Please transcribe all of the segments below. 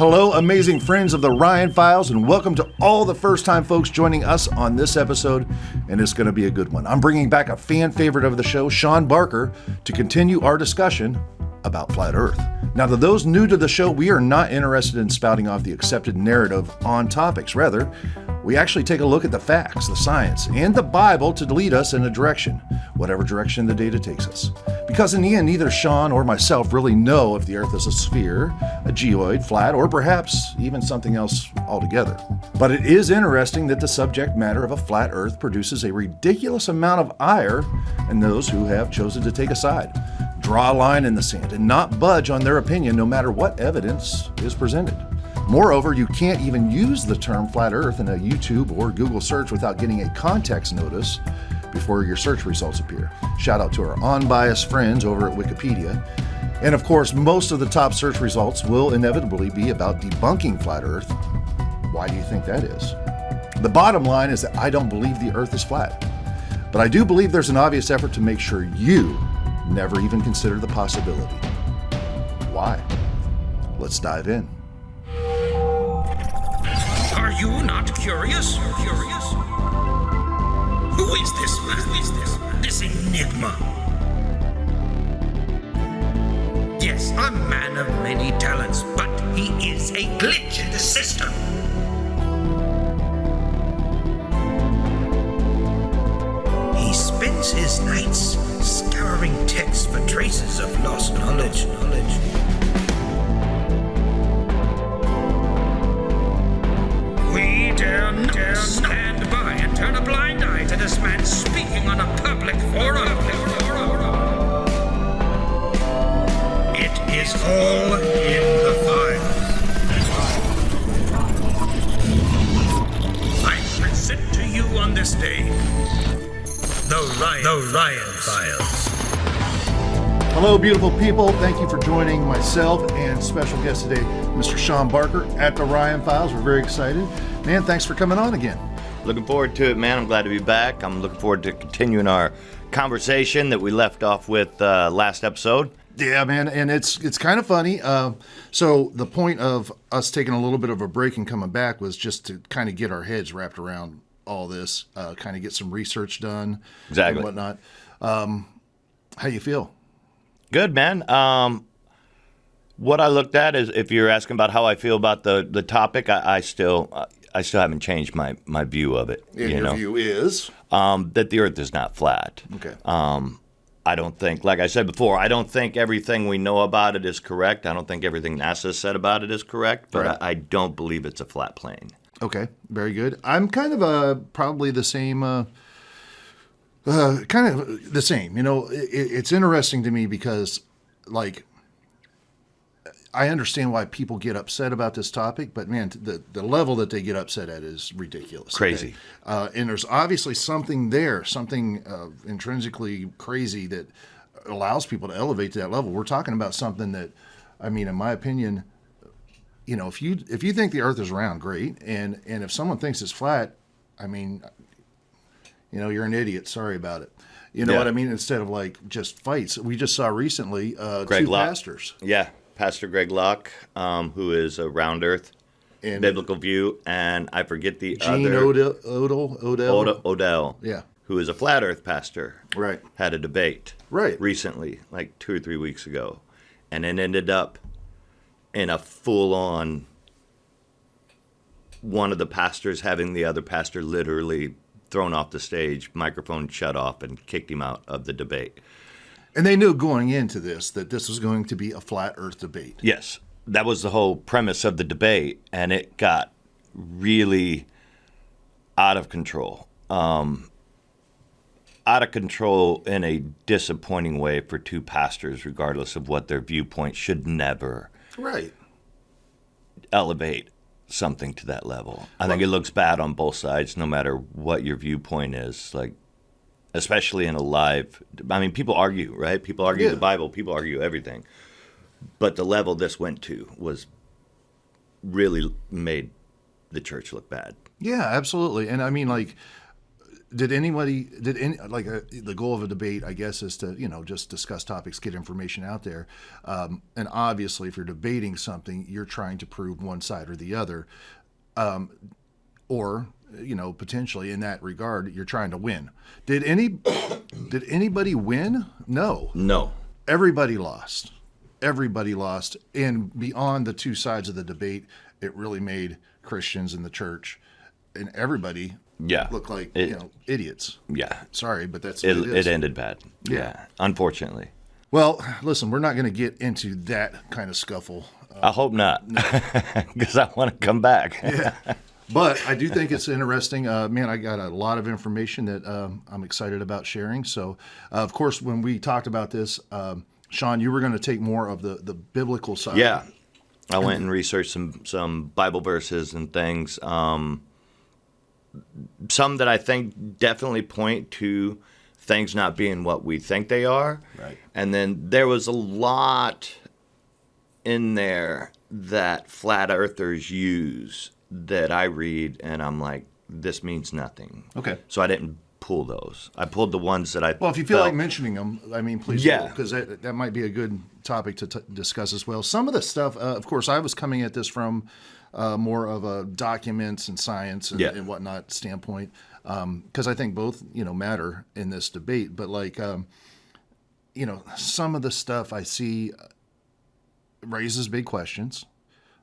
Hello, amazing friends of the Ryan Files, and welcome to all the first-time folks joining us on this episode, and it's going to be a good one. I'm bringing back a fan favorite of the show, Sean Barker, to continue our discussion about Flat Earth. Now, to those new to the show, we are not interested in spouting off the accepted narrative on topics. Rather, we actually take a look at the facts, the science, and the Bible to lead us in a direction, whatever direction the data takes us. Because in the end, neither Sean or myself really know if the Earth is a sphere, a geoid, flat, or perhaps even something else altogether. But it is interesting that the subject matter of a flat Earth produces a ridiculous amount of ire in those who have chosen to take a side, draw a line in the sand, and not budge on their opinion no matter what evidence is presented. Moreover, you can't even use the term flat Earth in a YouTube or Google search without getting a context notice before your search results appear. Shout out to our unbiased friends over at Wikipedia. And of course, most of the top search results will inevitably be about debunking flat Earth. Why do you think that is? The bottom line is that I don't believe the Earth is flat. But I do believe there's an obvious effort to make sure you never even consider the possibility. Why? Let's dive in. Are you not curious? Curious? Who is this man? Who is this man? This enigma? Yes, a man of many talents, but he is a glitch in the system. He spends his nights scouring texts for traces of lost knowledge. We dare not stand by and turn a blind eye to this man speaking on a public forum. It is all in the file. I present to you on this day the Ryan Files. Hello, beautiful people. Thank you for joining myself and special guest today, Mr. Sean Barker at the Ryan Files. We're very excited. Man, thanks for coming on again. Looking forward to it, man. I'm glad to be back. I'm looking forward to continuing conversation that we left off with last episode. Yeah, man, and it's kind of funny. So the point of us taking a little bit of a break and coming back was just to kind of get our heads wrapped around all this, kind of get some research done, exactly, and whatnot. How you feel? Good, man. What I looked at is, if you're asking about how I feel about the topic, I still haven't changed my view of it. Your view is that the Earth is not flat. Okay. I don't think, like I said before, I don't think everything we know about it is correct. I don't think everything NASA said about it is correct, but right. I don't believe it's a flat plane. Okay, very good. I'm kind of probably the same. Kind of the same. You know, it's interesting to me because, like, I understand why people get upset about this topic, but man, the level that they get upset at is ridiculous. Crazy. Okay? And there's obviously something there, something intrinsically crazy that allows people to elevate to that level. We're talking about something that, I mean, in my opinion, you know, if you think the Earth is round, great, and if someone thinks it's flat, I mean, you know, you're an idiot. Sorry about it. You know what I mean? Instead of like just fights. We just saw recently two pastors. Yeah, Pastor Greg Locke, who is a Round Earth and Biblical View, and I forget the Gene other. Odell. Yeah. Who is a Flat Earth pastor. Right. Had a debate. Right. Recently, like 2 or 3 weeks ago. And it ended up in a full-on, one of the pastors having the other pastor literally thrown off the stage, microphone shut off, and kicked him out of the debate. And they knew going into this that this was going to be a flat Earth debate. Yes, that was the whole premise of the debate, and it got really out of control. Out of control in a disappointing way for two pastors, regardless of what their viewpoint, should never elevate something to that level. I think it looks bad on both sides, no matter what your viewpoint is. Like, especially in a live, I mean, people argue, right? People argue the Bible, people argue everything. But the level this went to was really made the church look bad. Yeah, absolutely. And I mean, like, Did anybody, the goal of a debate, I guess, is to, just discuss topics, get information out there. And obviously, if you're debating something, you're trying to prove one side or the other. Or, potentially in that regard, you're trying to win. Did anybody win? No. No. Everybody lost. Everybody lost. And beyond the two sides of the debate, it really made Christians in the church and everybody look like idiots. Yeah. Sorry, but that's it. What it is. It ended bad. Yeah. Unfortunately. Well, listen, we're not going to get into that kind of scuffle. I hope not, because I want to come back. Yeah. But I do think it's interesting. Man, I got a lot of information that I'm excited about sharing. So, of course, when we talked about this, Sean, you were going to take more of the biblical side. Yeah. I went and researched some Bible verses and things. Some that I think definitely point to things not being what we think they are. Right. And then there was a lot in there that flat earthers use that I read, and I'm like, this means nothing. Okay. So I didn't pull those. I pulled the ones that I Well, if you feel like mentioning them, I mean, please Yeah. do, because that might be a good topic to discuss as well. Some of the stuff, of course, I was coming at this from more of a documents and science and whatnot standpoint, because I think both, matter in this debate. But some of the stuff I see raises big questions.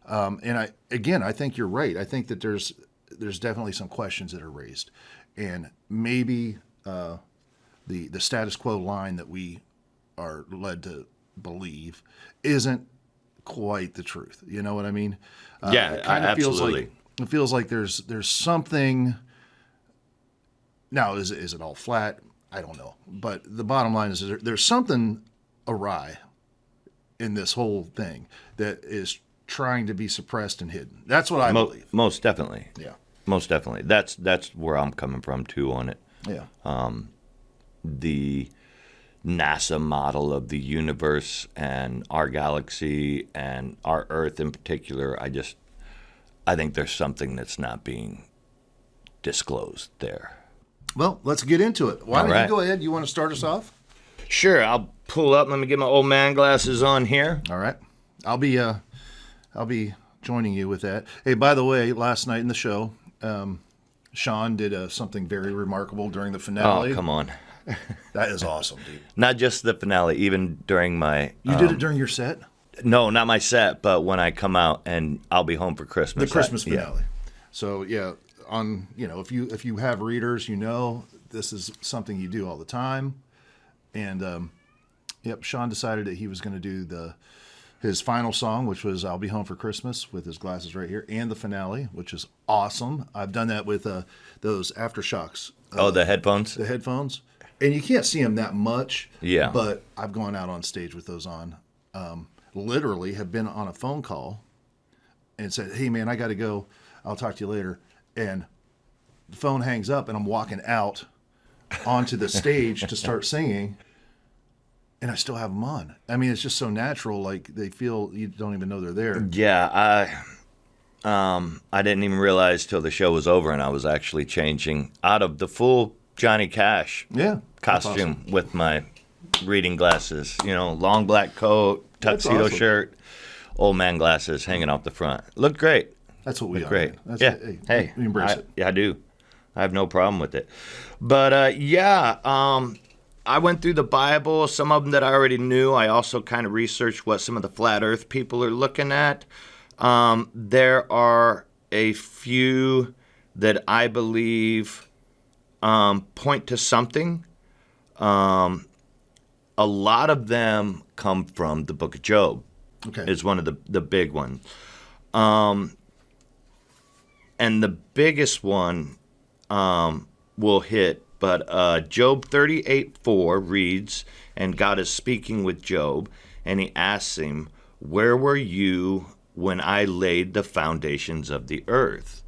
And I think you're right. I think that there's definitely some questions that are raised, and maybe the status quo line that we are led to believe isn't quite the truth. You know what I mean? It kind of absolutely. Feels like there's something. Now, is it all flat? I don't know. But the bottom line is there's something awry in this whole thing that is trying to be suppressed and hidden. That's what I believe. Most definitely. Yeah. Most definitely. That's where I'm coming from too on it. Yeah. The NASA model of the universe and our galaxy and our Earth in particular, I think there's something that's not being disclosed there. Well, let's get into it. Why don't right. you go ahead? You want to start us off? Sure, I'll pull up. Let me get my old man glasses on here. All right. I'll be joining you with that. Hey, by the way, last night in the show, Sean did something very remarkable during the finale. Oh, come on. That is awesome, dude. Not just the finale, even during my... You did it during your set? No, not my set, but when I come out and I'll be home for Christmas. The Christmas Yeah. finale. So, yeah, if you have readers, this is something you do all the time. And, Sean decided that he was going to do his final song, which was I'll Be Home for Christmas, with his glasses right here, and the finale, which is awesome. I've done that with those Aftershocks. The headphones? The headphones. And you can't see them that much. Yeah. But I've gone out on stage with those on. Literally have been on a phone call and said, hey, man, I got to go. I'll talk to you later. And the phone hangs up, and I'm walking out onto the stage to start singing. And I still have them on. I mean, it's just so natural. Like, they feel you don't even know they're there. Yeah, I didn't even realize till the show was over, and I was actually changing out of the full Johnny Cash costume awesome. with my reading glasses. Long black coat, tuxedo awesome. shirt, old man glasses hanging off the front. Looked great. That's what we are. Great. That's yeah. Hey, we embrace it. Yeah, I do. I have no problem with it. But I went through the Bible, some of them that I already knew. I also kind of researched what some of the flat earth people are looking at. There are a few that I believe point to something. A lot of them come from the book of Job. Okay. Is one of the big ones. And the biggest one will hit, but Job 38:4 reads, and God is speaking with Job, and he asks him, where were you when I laid the foundations of the earth?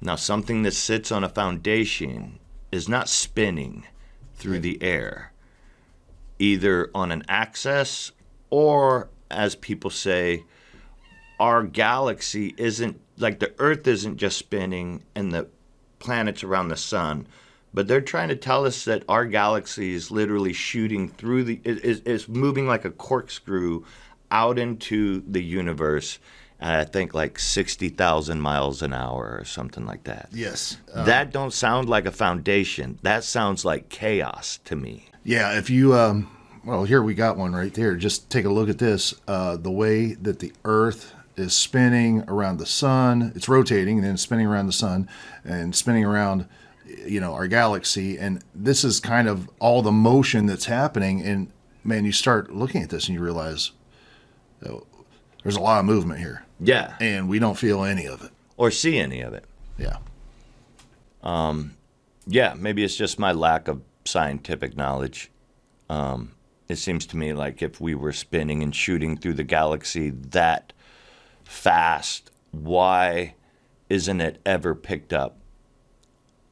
Now, something that sits on a foundation is not spinning through the air, either on an axis or, as people say, our galaxy isn't, like the earth isn't just spinning and the planets around the sun, But they're trying to tell us that our galaxy is literally shooting through is moving like a corkscrew out into the universe at, I think, like 60,000 miles an hour or something like that. Yes. That don't sound like a foundation. That sounds like chaos to me. Yeah, if you, well, here we got one right there. Just take a look at this. The way that the Earth is spinning around the sun, it's rotating and then spinning around the sun and spinning around, our galaxy. And this is kind of all the motion that's happening. And man, you start looking at this and you realize there's a lot of movement here. Yeah. And we don't feel any of it. Or see any of it. Yeah. Yeah, maybe it's just my lack of scientific knowledge. It seems to me like if we were spinning and shooting through the galaxy that fast, why isn't it ever picked up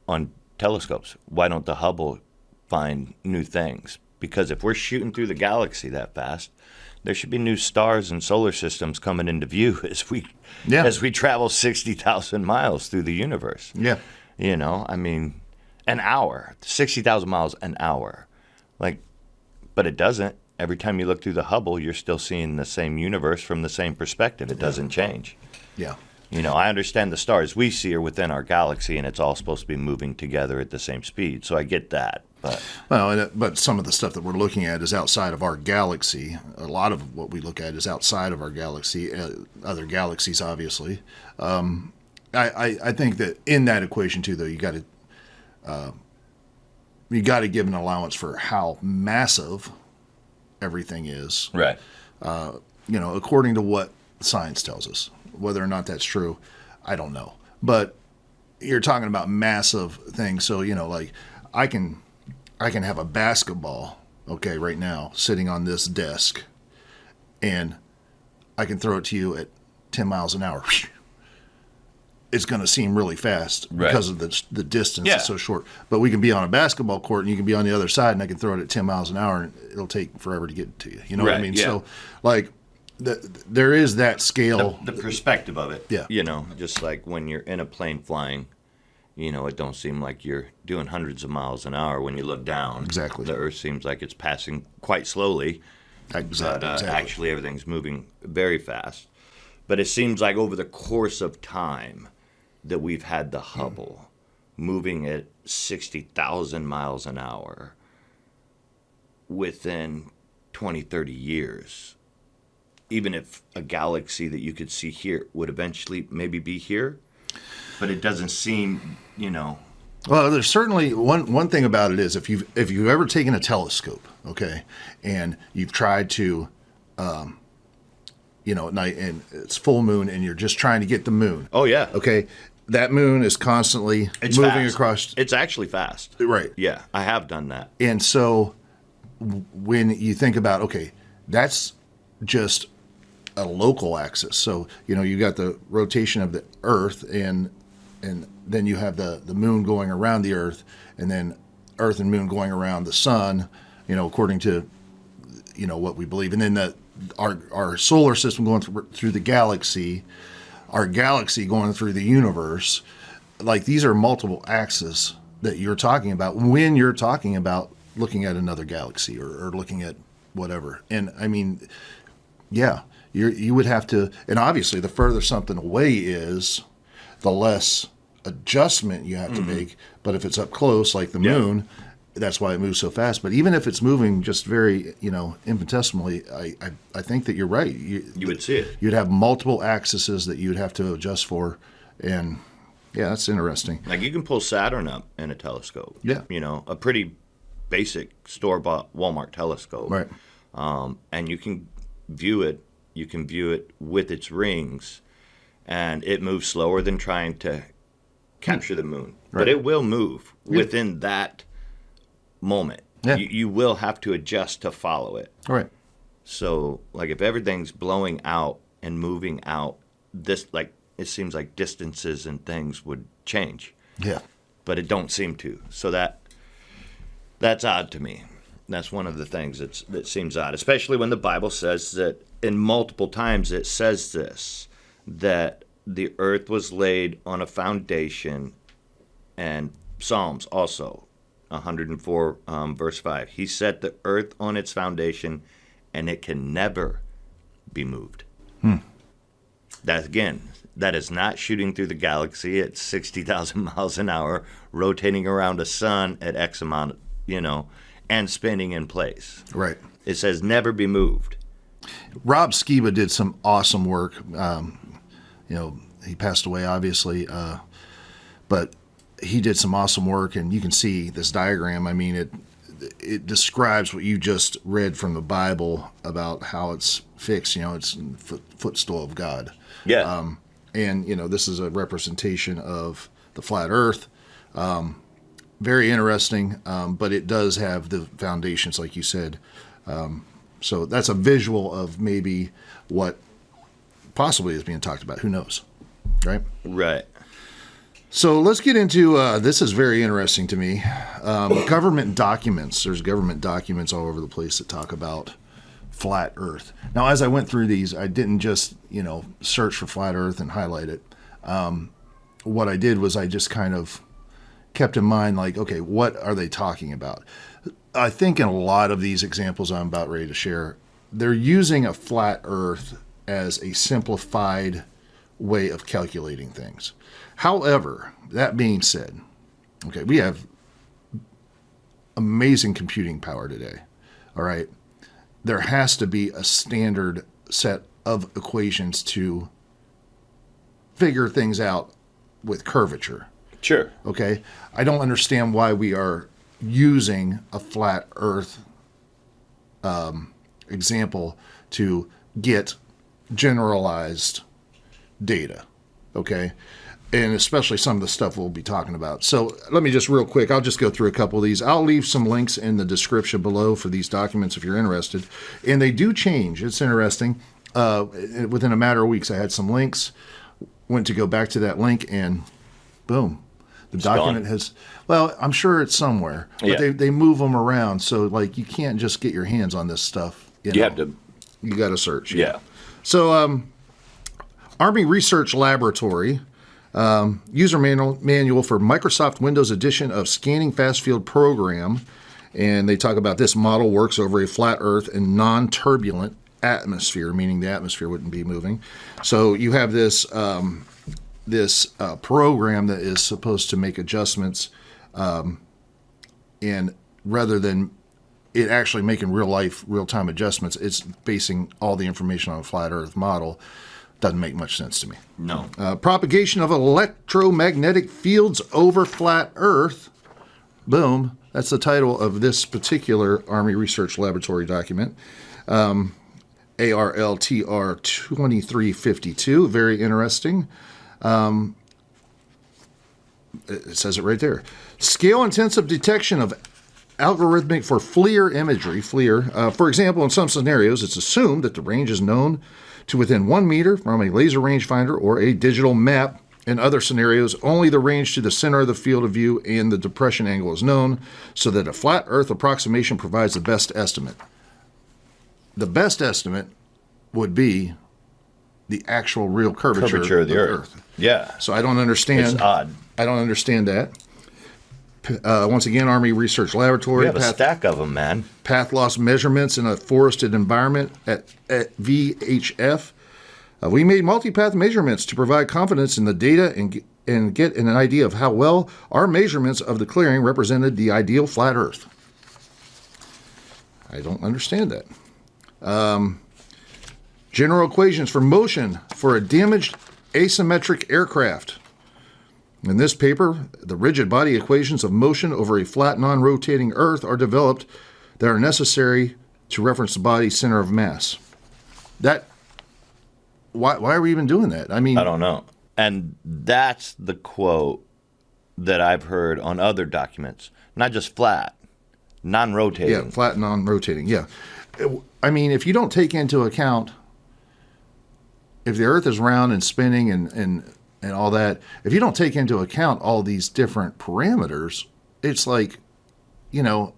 on telescopes? Why don't the Hubble find new things? Because if we're shooting through the galaxy that fast, there should be new stars and solar systems coming into view as we travel 60,000 miles through the universe. Yeah. I mean, an hour, 60,000 miles an hour. But it doesn't. Every time you look through the Hubble, you're still seeing the same universe from the same perspective. It doesn't change. Yeah. I understand the stars we see are within our galaxy, and it's all supposed to be moving together at the same speed. So I get that. But some of the stuff that we're looking at is outside of our galaxy. A lot of what we look at is outside of our galaxy, other galaxies, obviously. I think that in that equation too, though, you got to give an allowance for how massive everything is. Right. According to what science tells us. Whether or not that's true, I don't know. But you're talking about massive things. So, like I can have a basketball, okay, right now sitting on this desk, and I can throw it to you at 10 miles an hour. It's going to seem really fast because of the distance is so short. But we can be on a basketball court and you can be on the other side and I can throw it at 10 miles an hour and it'll take forever to get to you. You know what I mean? Yeah. So, there is that scale. The perspective of it. Yeah. Just like when you're in a plane flying, it don't seem like you're doing hundreds of miles an hour when you look down. Exactly. The Earth seems like it's passing quite slowly. Exactly. But actually everything's moving very fast. But it seems like over the course of time that we've had the Hubble moving at 60,000 miles an hour within 20, 30 years. Even if a galaxy that you could see here would eventually maybe be here, but it doesn't seem, Well, there's certainly one thing about it is if you've ever taken a telescope, okay, and you've tried to, at night and it's full moon and you're just trying to get the moon. Oh yeah. Okay, that moon is constantly moving fast. across. It's actually fast. Right. Yeah, I have done that. And so when you think about, okay, that's just a local axis. So, you got the rotation of the Earth and then you have the moon going around the Earth and then Earth and moon going around the sun, according to, what we believe. And then our solar system going through the galaxy, our galaxy going through the universe. Like these are multiple axes that you're talking about when you're talking about looking at another galaxy or looking at whatever. And I mean, yeah. You would have to, and obviously the further something away is, the less adjustment you have to make. But if it's up close, like the moon, that's why it moves so fast. But even if it's moving just very, infinitesimally, I think that you're right. You would see it. You'd have multiple axes that you'd have to adjust for. And yeah, that's interesting. Like you can pull Saturn up in a telescope. Yeah. A pretty basic store-bought Walmart telescope. Right. And you can view it. You can view it with its rings, and it moves slower than trying to capture the moon. Right. But it will move within that moment. Yeah. You will have to adjust to follow it. All right. So, like, if everything's blowing out and moving out, it seems like distances and things would change. Yeah. But it don't seem to. So that's odd to me. That's one of the things that seems odd, especially when the Bible says that, in multiple times it says this, that the earth was laid on a foundation, and Psalms also, 104, verse 5. He set the earth on its foundation, and it can never be moved. That, again, that is not shooting through the galaxy at 60,000 miles an hour, rotating around a sun at X amount, and spinning in place. Right. It says never be moved. Rob Skiba did some awesome work. He passed away, obviously, but he did some awesome work, and you can see this diagram. I mean, it describes what you just read from the Bible about how it's fixed. It's footstool of God. Yeah. And this is a representation of the flat Earth. Very interesting, but it does have the foundations, like you said. So that's a visual of maybe what possibly is being talked about. Who knows, right? Right. So let's get into, this is very interesting to me, government documents. There's government documents all over the place that talk about flat Earth. Now, as I went through these, I didn't just, search for flat Earth and highlight it. What I did was I just kind of kept in mind, like, okay, what are they talking about? I think in a lot of these examples I'm about ready to share, they're using a flat Earth as a simplified way of calculating things. However, that being said, okay, we have amazing computing power today, all right? There has to be a standard set of equations to figure things out with curvature. Sure. Okay? I don't understand why we are using a flat Earth example to get generalized data. Okay? And especially some of the stuff we'll be talking about. So let me just real quick, I'll just go through a couple of these. I'll leave some links in the description below for these documents if you're interested. And they do change. It's interesting. Within a matter of weeks, I had some links, went to go back to that link, and boom. The document has, well, I'm sure it's somewhere, but they move them around. So, like, you can't just get your hands on this stuff. You have to. You got to search. Yeah. So, Army Research Laboratory, user manual for Microsoft Windows edition of Scanning Fast Field program. And they talk about this model works over a flat Earth and non-turbulent atmosphere, meaning the atmosphere wouldn't be moving. So you have this program that is supposed to make adjustments, and rather than it actually making real-time adjustments, it's basing all the information on a flat Earth model. Doesn't make much sense to me. No. Propagation of electromagnetic fields over flat Earth. Boom. That's the title of this particular Army Research Laboratory document. ARLTR 2352. Very interesting. It says it right there. Scale-intensive detection of algorithmic for FLIR imagery. FLIR. For example, in some scenarios, it's assumed that the range is known to within 1 meter from a laser rangefinder or a digital map. In other scenarios, only the range to the center of the field of view and the depression angle is known, so that a flat Earth approximation provides the best estimate. The best estimate would be the actual real curvature of the Earth. Yeah. So I don't understand. It's odd. I don't understand that. Once again, Army Research Laboratory. We have a stack of them, man. Path loss measurements in a forested environment at VHF. We made multipath measurements to provide confidence in the data and get an idea of how well our measurements of the clearing represented the ideal flat Earth. I don't understand that. General equations for motion for a damaged asymmetric aircraft. In this paper, the rigid body equations of motion over a flat non-rotating Earth are developed that are necessary to reference the body's center of mass. Why are we even doing that? I mean, I don't know. And that's the quote that I've heard on other documents. Not just flat, non-rotating. Yeah, flat, non-rotating, yeah. I mean, if you don't take into account, if the Earth is round and spinning and all that, if you don't take into account all these different parameters, it's like, You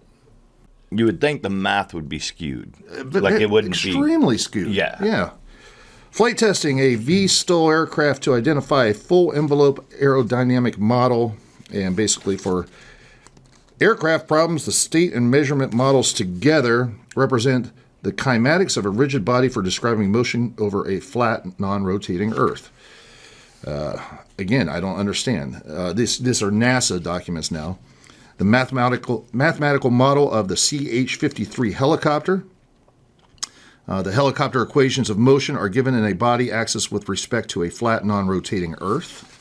would think the math would be skewed. Like it wouldn't be. Extremely skewed. Yeah. Yeah. Flight testing a V-STOL aircraft to identify a full envelope aerodynamic model, and basically for Aircraft problems, the state and measurement models together represent the kinematics of a rigid body for describing motion over a flat, non-rotating Earth. Again, I don't understand. These are NASA documents now. The mathematical model of the CH-53 helicopter. The helicopter equations of motion are given in a body axis with respect to a flat, non-rotating Earth.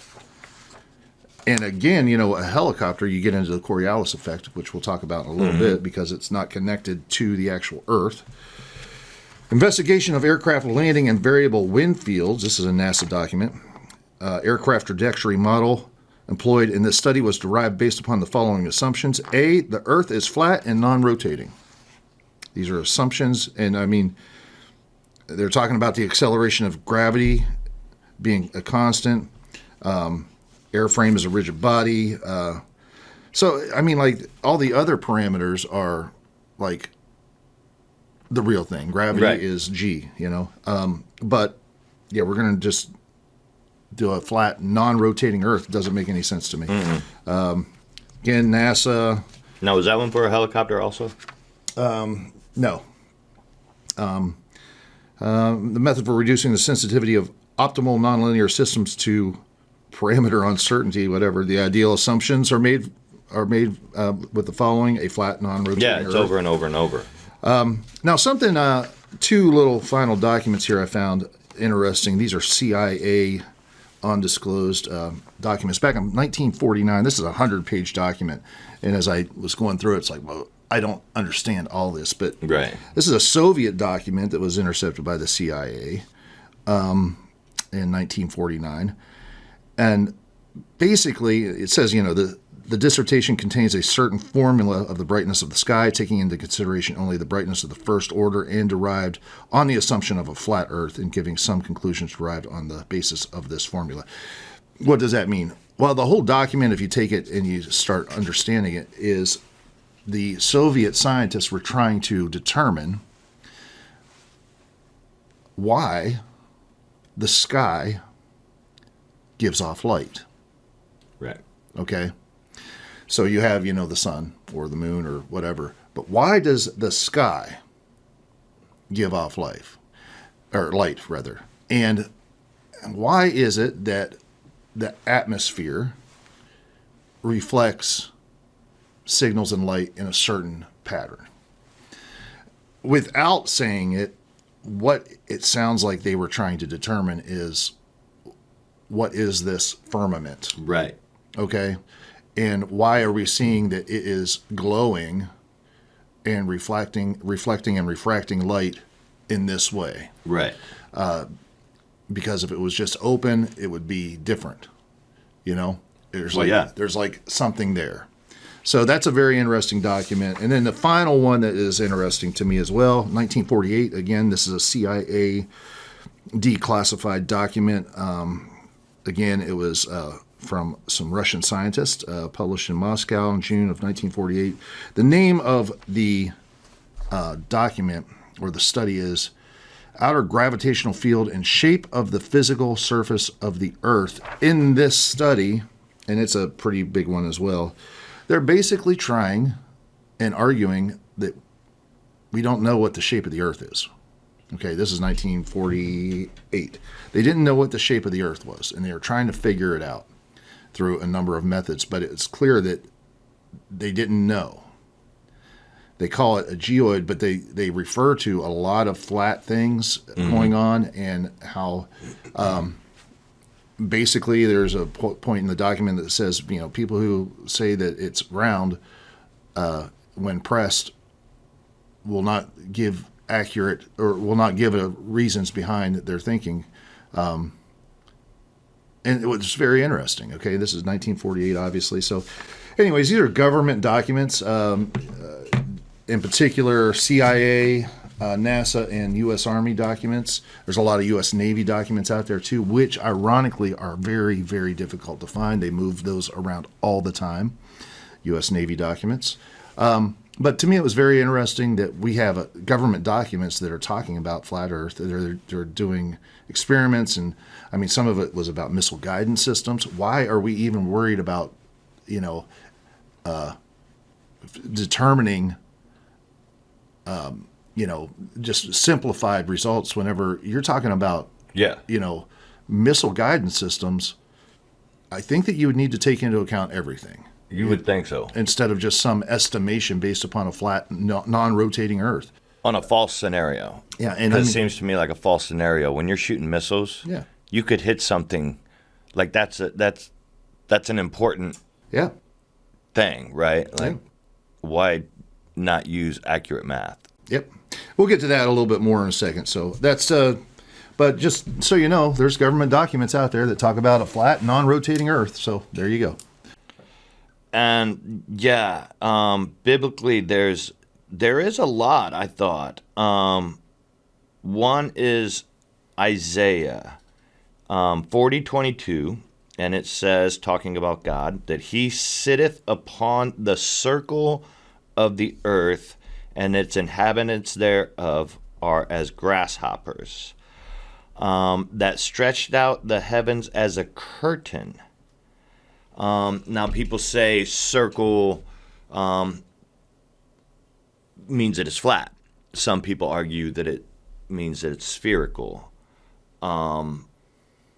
And again, a helicopter, you get into the Coriolis effect, which we'll talk about in a little bit because it's not connected to the actual Earth. Investigation of aircraft landing and variable wind fields. This is a NASA document. Aircraft trajectory model employed in this study was derived based upon the following assumptions. A, the Earth is flat and non-rotating. These are assumptions, and they're talking about the acceleration of gravity being a constant. Airframe is a rigid body. So all the other parameters are like the real thing. Gravity is G, But, yeah, we're going to just do a flat, non-rotating Earth. Doesn't make any sense to me. Again, NASA. Now, is that one for a helicopter also? No. The method for reducing the sensitivity of optimal nonlinear systems to parameter uncertainty, whatever. The ideal assumptions are made with the following: a flat, non-rotating Yeah, it's Earth. over and over and over. Now, something, two little final documents here I found interesting. These are CIA undisclosed documents back in 1949. This is a 100-page document, and as I was going through it, it's like, well, I don't understand all this, but this is a Soviet document that was intercepted by the CIA in 1949. And basically, it says, the dissertation contains a certain formula of the brightness of the sky, taking into consideration only the brightness of the first order and derived on the assumption of a flat Earth and giving some conclusions derived on the basis of this formula. What does that mean? Well, the whole document, if you take it and you start understanding it, is the Soviet scientists were trying to determine why the sky gives off light. Right. Okay? So you have, the sun or the moon or whatever. But why does the sky give off light? And why is it that the atmosphere reflects signals and light in a certain pattern? Without saying it, what it sounds like they were trying to determine is, what is this firmament? Right. Okay? And why are we seeing that it is glowing and reflecting and refracting light in this way? Right. Because if it was just open, it would be different. There's like something there. So that's a very interesting document. And then the final one that is interesting to me as well, 1948. Again, this is a CIA declassified document. Again, it was from some Russian scientists, published in Moscow in June of 1948. The name of the document or the study is Outer Gravitational Field and Shape of the Physical Surface of the Earth. In this study, and it's a pretty big one as well, they're basically trying and arguing that we don't know what the shape of the Earth is. Okay, this is 1948. They didn't know what the shape of the Earth was, and they were trying to figure it out through a number of methods, but it's clear that they didn't know. They call it a geoid, but they refer to a lot of flat things going on, and how basically there's a point in the document that says, people who say that it's round, when pressed, will not give accurate or will not give reasons behind their thinking. And it was very interesting. Okay, this is 1948, obviously. So anyways, these are government documents, in particular CIA, NASA, and U.S. Army documents. There's a lot of U.S. Navy documents out there too, which ironically are very, very difficult to find. They move those around all the time, U.S. Navy documents. But to me, it was very interesting that we have government documents that are talking about flat Earth. They're doing experiments, and some of it was about missile guidance systems. Why are we even worried about, determining, just simplified results whenever you're talking about, Yeah. missile guidance systems. I think that you would need to take into account everything You would think so. instead of just some estimation based upon a flat, non-rotating Earth. On a false scenario. Yeah, and It seems to me like a false scenario. When you're shooting missiles, Yeah. you could hit something like that's an important yeah, thing, right? Like, Yeah. why not use accurate math? yep. We'll get to that a little bit more in a second. So that's, but just so you know, there's government documents out there that talk about a flat, non-rotating Earth. So there you go. And yeah, biblically, there is a lot. I thought one is Isaiah 40:22, and it says, talking about God, that He sitteth upon the circle of the earth, and its inhabitants thereof are as grasshoppers. That stretched out the heavens as a curtain. Now, people say circle means that it's flat. Some people argue that it means that it's spherical,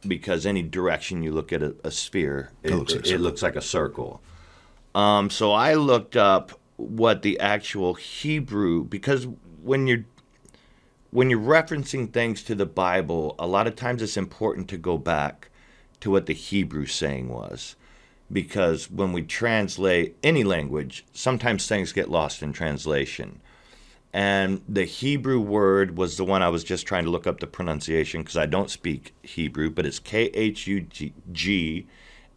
because any direction you look at a sphere, it looks like a circle. So I looked up what the actual Hebrew, because when you're referencing things to the Bible, a lot of times it's important to go back to what the Hebrew saying was. Because when we translate any language, sometimes things get lost in translation. And the Hebrew word was the one I was just trying to look up the pronunciation, because I don't speak Hebrew, but it's Khug,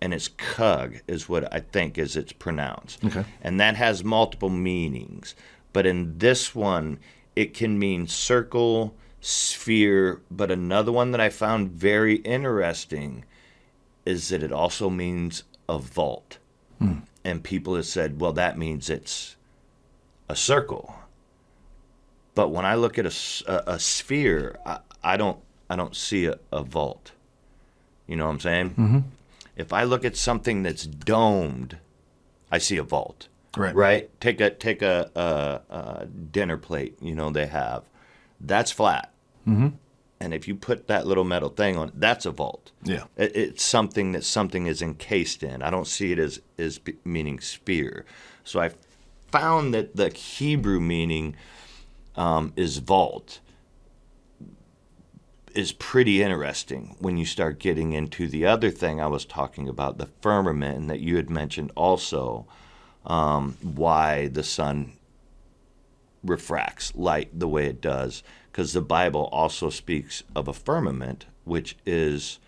and it's kug is what I think is it's pronounced. Okay. And that has multiple meanings. But in this one, it can mean circle, sphere, but another one that I found very interesting is that it also means a vault. And people have said, well, that means it's a circle. But when I look at a sphere, I don't see a vault. You know what I'm saying? Mm-hmm. If I look at something that's domed, I see a vault. Right. Right? Take a dinner plate, they have. That's flat. Mm-hmm. And if you put that little metal thing on, that's a vault. Yeah. It's something that something is encased in. I don't see it as meaning sphere. So I found that the Hebrew meaning is vault is pretty interesting when you start getting into the other thing I was talking about, the firmament, and that you had mentioned also, why the sun refracts light the way it does, because the Bible also speaks of a firmament, which is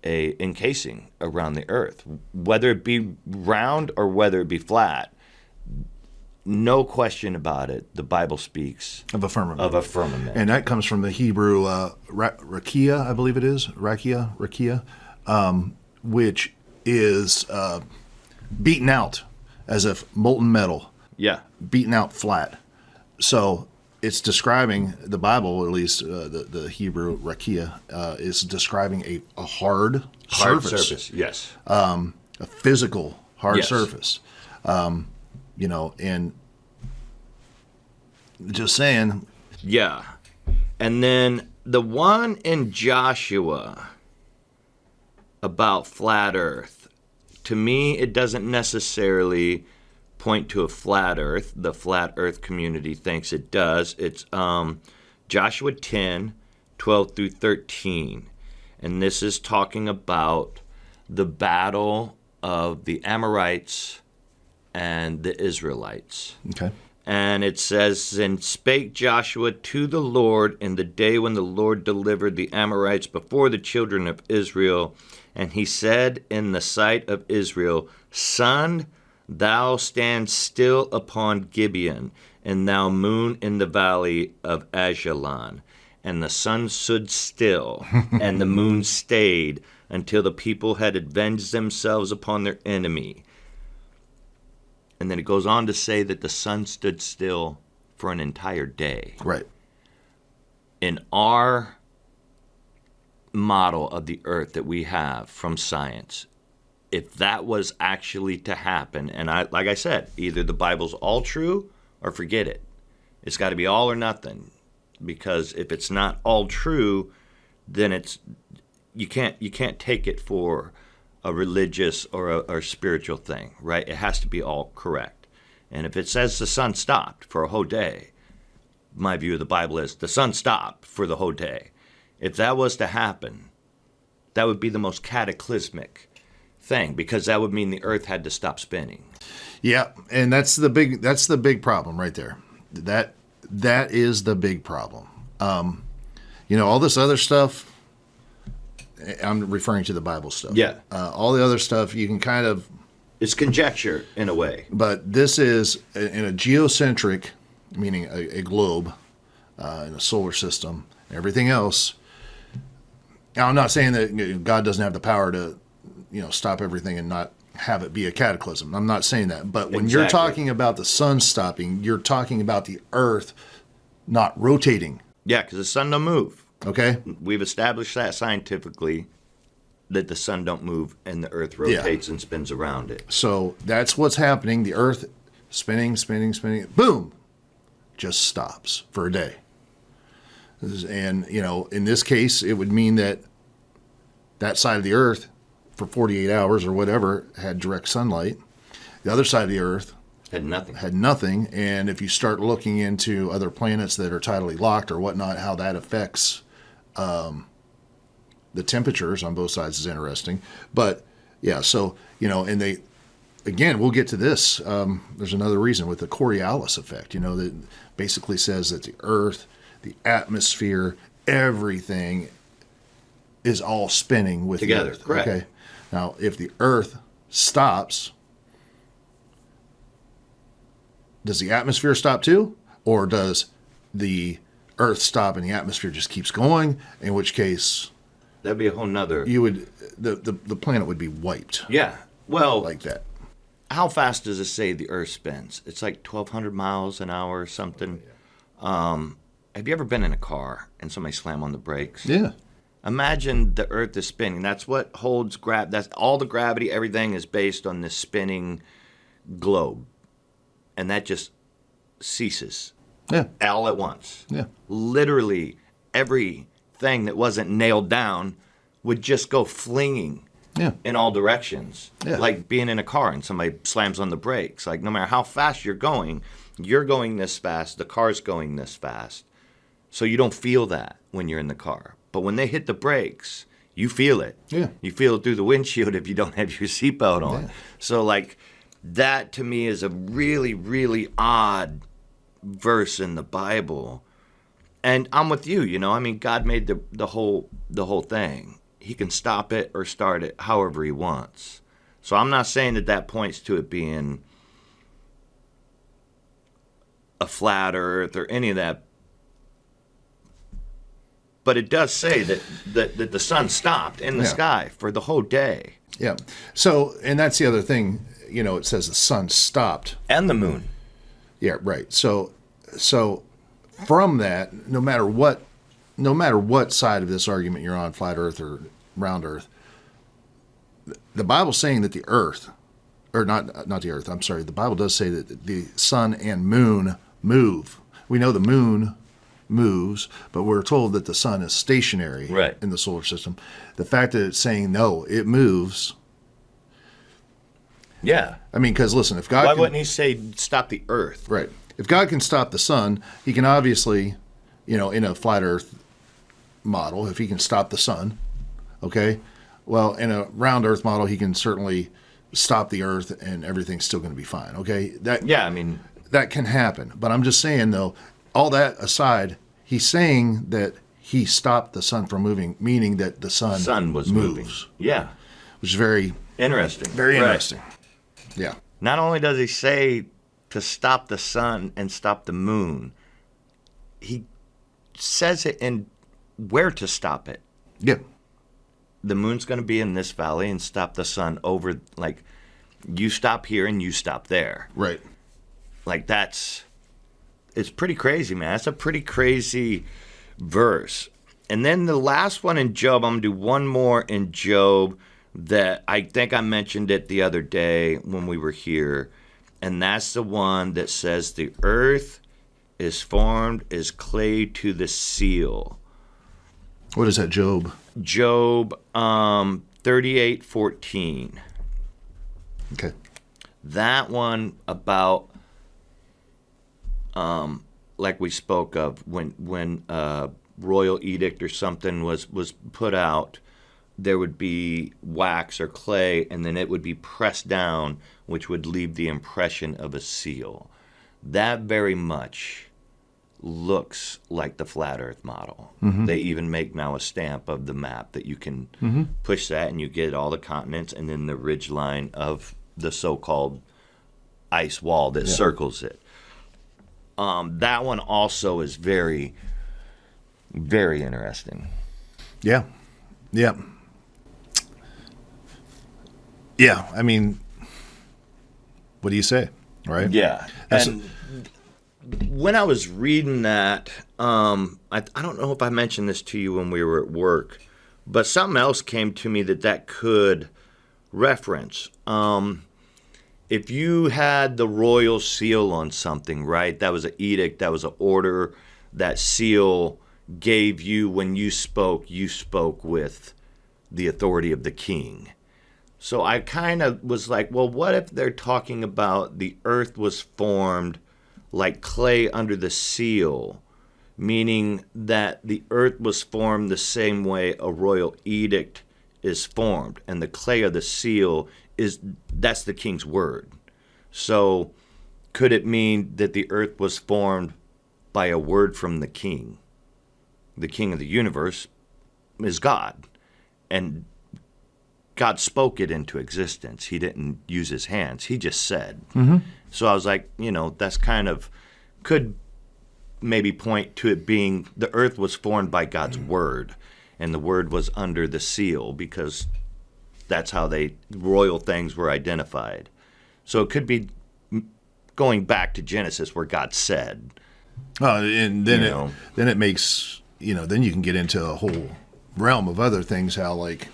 a encasing around the earth, whether it be round or whether it be flat. No question about it. The Bible speaks Of a firmament. And that comes from the Hebrew rakia, I believe it is. Rakia, which is beaten out as if molten metal, yeah, beaten out flat. So it's describing, the Bible, at least the Hebrew rakia, is describing a hard surface. Yes. A physical hard Yes. surface. And just saying. Yeah. And then the one in Joshua about flat earth, to me, it doesn't necessarily point to a flat earth. The flat earth community thinks it does. It's Joshua 10, 12 through 13. And this is talking about the battle of the Amorites and the Israelites. Okay. And it says, and spake Joshua to the Lord in the day when the Lord delivered the Amorites before the children of Israel. And he said in the sight of Israel, Sun, thou stand still upon Gibeon, and thou moon in the valley of Ajalon. And the sun stood still, and the moon stayed, until the people had avenged themselves upon their enemy. And then it goes on to say that the sun stood still for an entire day. Right. In our model of the earth that we have from science, if that was actually to happen, and like I said, either the Bible's all true or forget it. It's got to be all or nothing, because if it's not all true, then you can't take it for a religious or a spiritual thing, right? It has to be all correct. And if it says the sun stopped for a whole day, my view of the Bible is the sun stopped for the whole day. If that was to happen, that would be the most cataclysmic thing, because that would mean the earth had to stop spinning. Yeah, and that's the big problem right there. That is the big problem. All this other stuff, I'm referring to the Bible stuff. Yeah. All the other stuff you can kind of... It's conjecture in a way. But this is in a geocentric, meaning a globe, in a solar system, everything else. Now, I'm not saying that God doesn't have the power to, stop everything and not have it be a cataclysm. I'm not saying that. But when you're talking about the sun stopping, you're talking about the earth not rotating. Yeah, because the sun don't move. Okay? We've established that scientifically, that the sun don't move and the earth rotates and spins around it. So that's what's happening. The earth spinning, boom, just stops for a day. And, in this case, it would mean that side of the earth for 48 hours or whatever had direct sunlight. The other side of the earth had nothing. And if you start looking into other planets that are tidally locked or whatnot, how that affects the temperatures on both sides is interesting. But yeah, so, and they, again, we'll get to this. There's another reason with the Coriolis effect, that basically says that the earth, the atmosphere, everything is all spinning with together. the earth. Correct. Okay. Now, if the earth stops, does the atmosphere stop too? Or does the earth stop and the atmosphere just keeps going? In which case, that'd be a whole nother... the planet would be wiped. Yeah. Well, like that. How fast does it say the earth spins? It's like 1,200 miles an hour or something. Have you ever been in a car and somebody slam on the brakes? Yeah. Imagine the earth is spinning. That's what holds that's all the gravity, everything is based on this spinning globe. And that just ceases. Yeah. All at once. Yeah. Literally everything that wasn't nailed down would just go flinging in all directions. Yeah. Like being in a car and somebody slams on the brakes. Like no matter how fast you're going this fast, the car's going this fast. So you don't feel that when you're in the car. But when they hit the brakes, you feel it. Yeah. You feel it through the windshield if you don't have your seatbelt on. Yeah. So like that to me is a really, really odd verse in the Bible. And I'm with you, God made the whole thing. He can stop it or start it however he wants. So I'm not saying that points to it being a flat earth or any of that. But it does say that the sun stopped in the sky for the whole day. Yeah. So, and that's the other thing, it says the sun stopped. And the moon. Yeah, right. So from that, no matter what side of this argument you're on, flat earth or round earth, the Bible's saying that the earth, or not the earth, I'm sorry, the Bible does say that the sun and moon move. We know the moon moves, but we're told that the sun is stationary in the solar system. The fact that it's saying, no, it moves. Yeah. I mean, because listen, if God Why wouldn't he say stop the earth? Right. If God can stop the sun, he can obviously, in a flat earth model, if he can stop the sun, okay, well, in a round earth model, he can certainly stop the earth and everything's still going to be fine, okay? That can happen. But I'm just saying, though, all that aside, he's saying that he stopped the sun from moving, meaning that the sun was moves. moving. Yeah. Which is very interesting. Very interesting. Yeah. Not only does he say to stop the sun and stop the moon, he says it in where to stop it. Yeah. The moon's going to be in this valley and stop the sun over, like, you stop here and you stop there. Right. Like, it's pretty crazy, man. That's a pretty crazy verse. And then the last one in Job, I'm going to do one more in Job, that I think I mentioned it the other day when we were here, and that's the one that says the earth is formed as clay to the seal. What is that, Job? Job 38:14. Okay. That one about, like we spoke of, when royal edict or something was put out, there would be wax or clay, and then it would be pressed down, which would leave the impression of a seal. That very much looks like the flat Earth model. They even make now a stamp of the map that you can push that, and you get all the continents, and then the ridge line of the so-called ice wall that circles it. That one also is very, very interesting. Yeah. Yeah. Yeah. I mean, what do you say? Right? Yeah. And when I was reading that, I don't know if I mentioned this to you when we were at work, but something else came to me that could reference. If you had the royal seal on something, right? That was an edict, that was an order, that seal gave you, when you spoke with the authority of the king. So I kind of was like, well, what if they're talking about the earth was formed like clay under the seal, meaning that the earth was formed the same way a royal edict is formed, and the clay of the seal that's the king's word. So could it mean that the earth was formed by a word from the king? The king of the universe is God, and God spoke it into existence. He didn't use his hands. He just said. So I was like, that's kind of, could maybe point to it being the earth was formed by God's word, and the word was under the seal, because that's how royal things were identified. So it could be going back to Genesis where God said. And then then it makes, then you can get into a whole realm of other things, how like,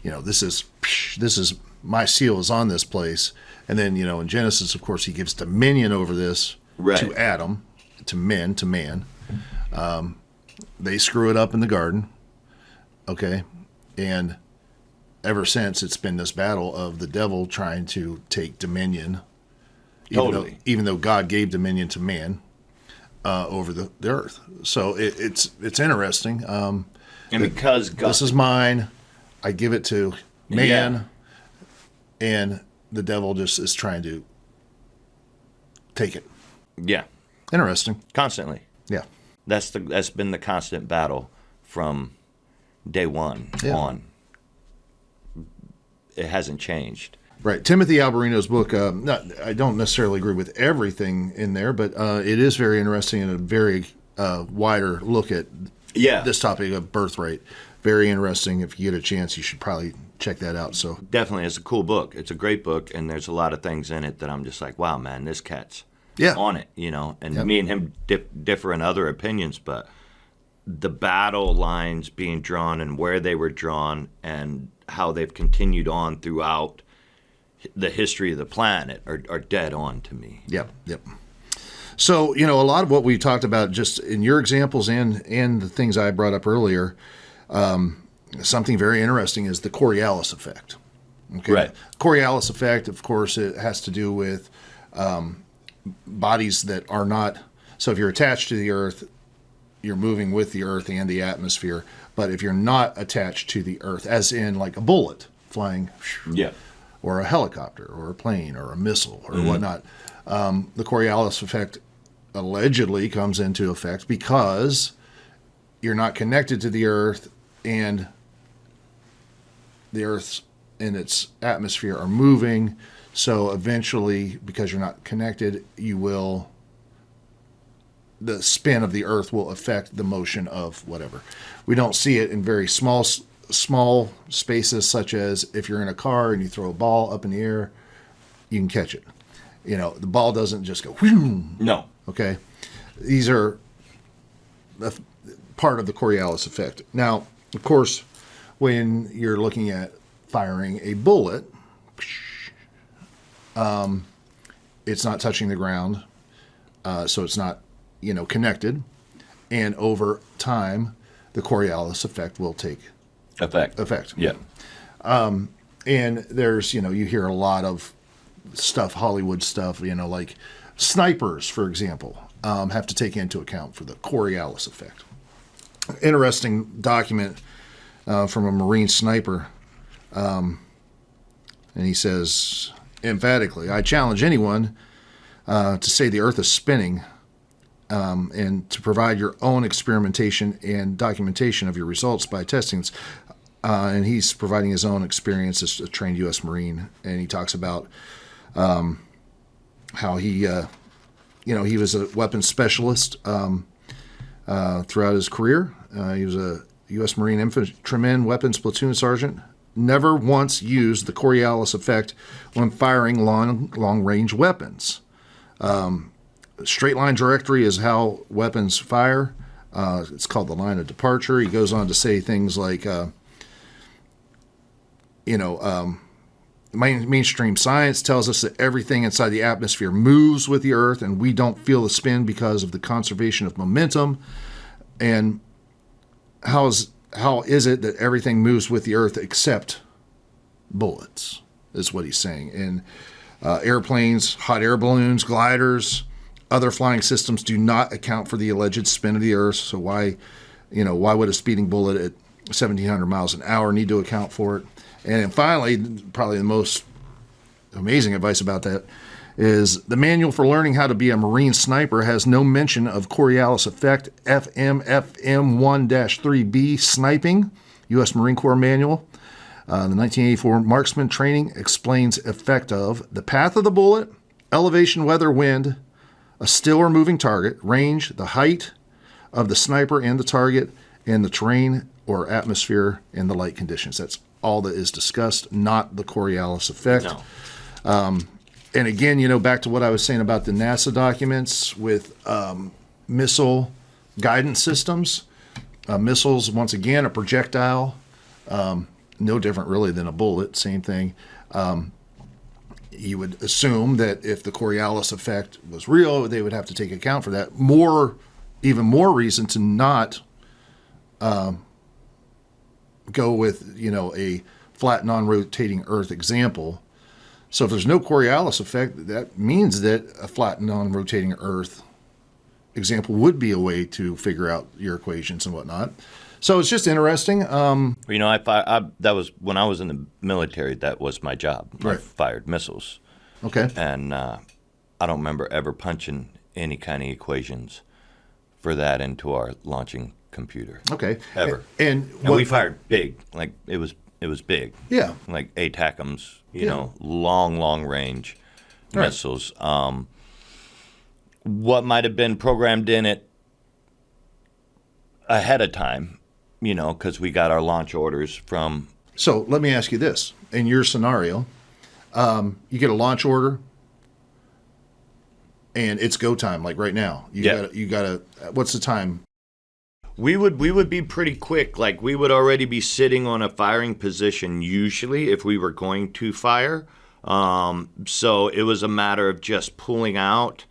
this is my seal is on this place. And then, in Genesis, of course, he gives dominion over this to Adam, to man. They screw it up in the garden. Okay. And ever since, it's been this battle of the devil trying to take dominion, even though God gave dominion to man over the earth. So it's interesting. And because God, this is mine, I give it to man, and the devil just is trying to take it. Yeah. Interesting. Constantly. Yeah. That's been the constant battle from day one on. It hasn't changed. Right. Timothy Alberino's book, I don't necessarily agree with everything in there, but it is very interesting and a very wider look at this topic of birth rate. Very interesting. If you get a chance, you should probably check that out. So definitely, it's a cool book. It's a great book, and there's a lot of things in it that I'm just like, wow, man, this cat's on it, And me and him differ in other opinions, but the battle lines being drawn and where they were drawn and how they've continued on throughout the history of the planet are dead on to me. Yep. So, a lot of what we talked about just in your examples and the things I brought up earlier, something very interesting is the Coriolis effect. Okay. Right. Coriolis effect, of course, it has to do with bodies that are not. So if you're attached to the Earth, you're moving with the Earth and the atmosphere. But if you're not attached to the Earth, as in like a bullet flying, or a helicopter, or a plane, or a missile, or whatnot, the Coriolis effect allegedly comes into effect because you're not connected to the Earth, and the Earth and its atmosphere are moving. So eventually, because you're not connected, the spin of the Earth will affect the motion of whatever. We don't see it in very small spaces, such as if you're in a car and you throw a ball up in the air, you can catch it. The ball doesn't just go whew. No. Okay. These are part of the Coriolis effect. Now, of course, when you're looking at firing a bullet, it's not touching the ground, so it's not, connected. And over time, the Coriolis effect will take effect. Yeah. And there's, you hear a lot of stuff, Hollywood stuff, like snipers, for example, have to take into account for the Coriolis effect. Interesting document from a Marine sniper. And he says, emphatically, I challenge anyone to say the Earth is spinning and to provide your own experimentation and documentation of your results by testing. And he's providing his own experience as a trained U.S. Marine. And he talks about how he was a weapons specialist throughout his career. He was a U.S. Marine infantryman, weapons platoon sergeant. Never once used the Coriolis effect when firing long-range weapons. Straight line trajectory is how weapons fire. It's called the line of departure. He goes on to say things like, mainstream science tells us that everything inside the atmosphere moves with the Earth, and we don't feel the spin because of the conservation of momentum. And how is it that everything moves with the Earth except bullets, is what he's saying. And airplanes, hot air balloons, gliders, other flying systems do not account for the alleged spin of the Earth. So why would a speeding bullet at 1,700 miles an hour need to account for it? And then finally, probably the most amazing advice about that is the manual for learning how to be a Marine sniper has no mention of Coriolis effect, FMFM 1-3B sniping, U.S. Marine Corps manual. The 1984 marksman training explains effect of the path of the bullet, elevation, weather, wind, a still or moving target, range, the height of the sniper and the target, and the terrain or atmosphere and the light conditions. That's all that is discussed, not the Coriolis effect. No. And again, back to what I was saying about the NASA documents with missile guidance systems. Missiles, once again, a projectile, no different really than a bullet, same thing. You would assume that if the Coriolis effect was real, they would have to take account for that. Even more reason to not go with, a flat, non-rotating Earth example. So if there's no Coriolis effect, that means that a flat, non-rotating Earth example would be a way to figure out your equations and whatnot. So it's just interesting. That was when I was in the military. That was my job. Right. I fired missiles. Okay. And I don't remember ever punching any kind of equations for that into our launching computer. Okay. Ever. And we fired big. Like it was big. Yeah. Like ATACMS, long range missiles. What might have been programmed in it ahead of time, because we got our launch orders from. So let me ask you this. In your scenario, you get a launch order and it's go time, like right now. You gotta what's the time? We would be pretty quick. Like we would already be sitting on a firing position usually if we were going to fire. So it was a matter of just pulling out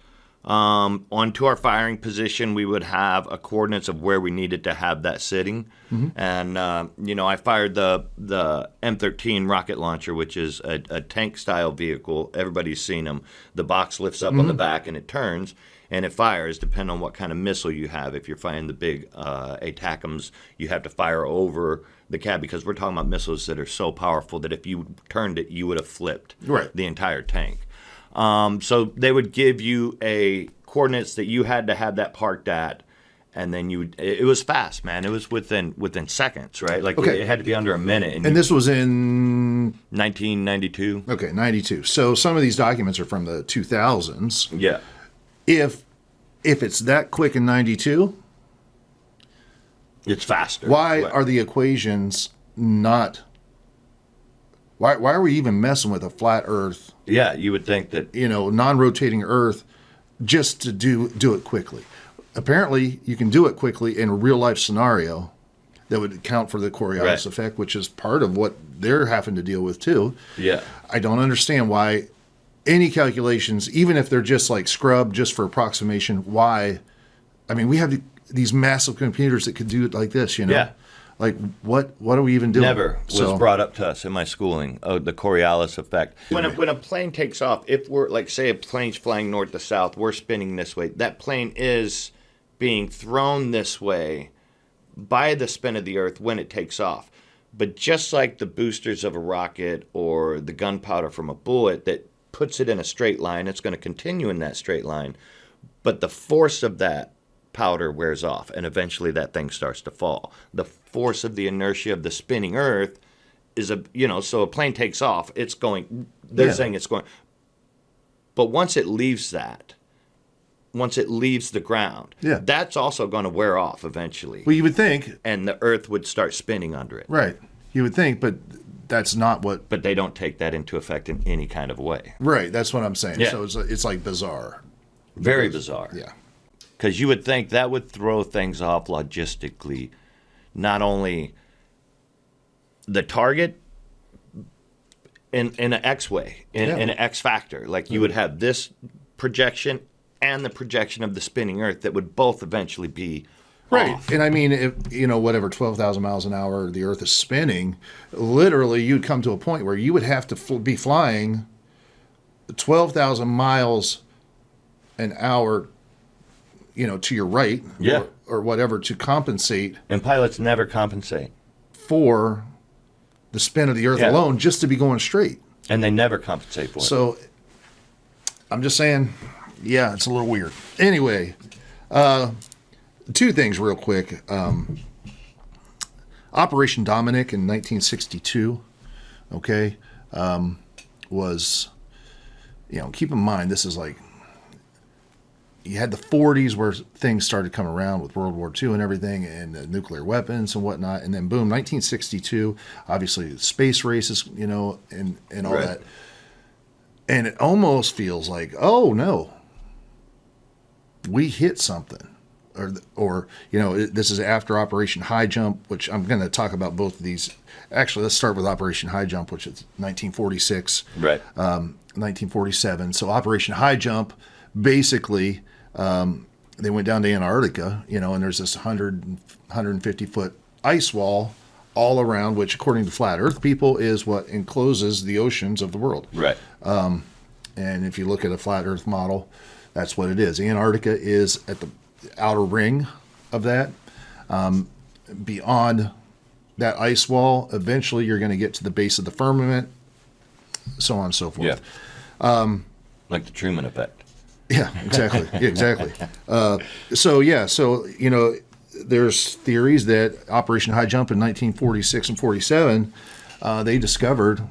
onto our firing position. We would have a coordinates of where we needed to have that sitting. Mm-hmm. And, I fired the M13 rocket launcher, which is a tank-style vehicle. Everybody's seen them. The box lifts up on the back and it turns. And it fires, depending on what kind of missile you have. If you're firing the big ATACMS, you have to fire over the cab because we're talking about missiles that are so powerful that if you turned it, you would have flipped the entire tank. So they would give you a coordinates that you had to have that parked at, and then it was fast, man. It was within seconds, right? Like it had to be under a minute. And this was in 1992. Okay, 92. So some of these documents are from the 2000s. Yeah. If it's that quick in 92, it's faster. Why are the equations not? Why are we even messing with a flat Earth? Yeah, you would think that non-rotating Earth just to do it quickly. Apparently, you can do it quickly in a real life scenario, that would account for the Coriolis Right. effect, which is part of what they're having to deal with too. Yeah. I don't understand why any calculations, even if they're just like scrubbed just for approximation, why? I mean, we have these massive computers that could do it like this, Yeah. Like what are we even doing? Never was brought up to us in my schooling. Oh, the Coriolis effect. When a plane takes off, if we're like, say, a plane's flying north to south, we're spinning this way. That plane is being thrown this way by the spin of the Earth when it takes off. But just like the boosters of a rocket or the gunpowder from a bullet that puts it in a straight line, it's going to continue in that straight line. But the force of that powder wears off, and eventually that thing starts to fall. The force of the inertia of the spinning Earth is so a plane takes off, it's going, they're saying it's going. But once it leaves the ground, that's also going to wear off eventually. Well, you would think. And the Earth would start spinning under it. Right. You would think, but that's not what. But they don't take that into effect in any kind of way. Right. That's what I'm saying. Yeah. So it's like bizarre. Very bizarre. Yeah. Because you would think that would throw things off logistically, not only the target in an X way, in an X factor. Like you would have this projection and the projection of the spinning Earth that would both eventually be right. off. And I mean, if whatever 12,000 miles an hour the Earth is spinning, literally you'd come to a point where you would have to be flying 12,000 miles an hour, to your right, or whatever, to compensate. And pilots never compensate For the spin of the Earth alone, just to be going straight. And they never compensate for it. So, I'm just saying, it's a little weird. Anyway, two things real quick. Operation Dominic in 1962, was, keep in mind, this is like, you had the 40s where things started coming around with World War II and everything, and nuclear weapons and whatnot. And then boom, 1962, obviously space races, and all that. And it almost feels like, oh no, we hit something. Or this is after Operation High Jump, which I'm going to talk about both of these. Actually, let's start with Operation High Jump, which is 1946, 1947. So Operation High Jump, basically, they went down to Antarctica, and there's this 150-foot ice wall all around, which, according to flat Earth people, is what encloses the oceans of the world. Right. And if you look at a flat Earth model, that's what it is. Antarctica is at the outer ring of that. Beyond that ice wall, eventually you're going to get to the base of the firmament, so on and so forth. Yeah. Like the Truman effect. Yeah, exactly. Exactly. There's theories that Operation High Jump in 1946 and 47, they discovered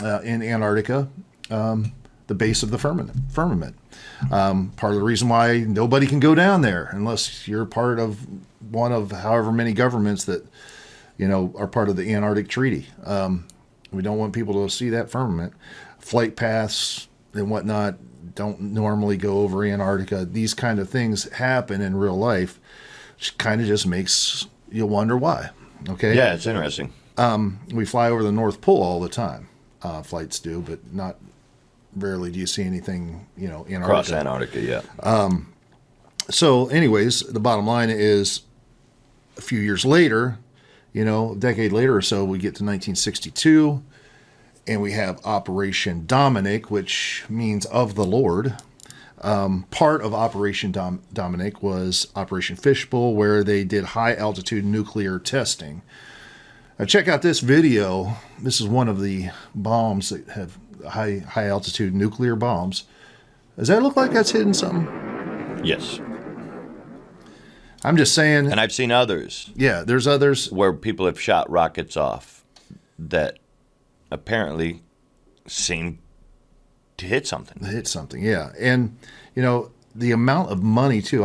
in Antarctica the base of the firmament. Part of the reason why nobody can go down there unless you're part of one of however many governments that are part of the Antarctic Treaty. We don't want people to see that firmament. Flight paths and whatnot don't normally go over Antarctica. These kind of things happen in real life, which kind of just makes you wonder why. Okay. Yeah, it's interesting. We fly over the North Pole all the time. Flights do, but not rarely do you see anything, Antarctica. Across Antarctica, yeah. So anyways, the bottom line is a few years later, a decade later or so, we get to 1962. And we have Operation Dominic, which means of the Lord. Part of Operation Dominic was Operation Fishbowl, where they did high-altitude nuclear testing. Now check out this video. This is one of the bombs that have high-altitude nuclear bombs. Does that look like that's hitting something? Yes. I'm just saying. And I've seen others. Yeah, there's others. Where people have shot rockets off that apparently seem to hit something. Yeah. And, the amount of money, too.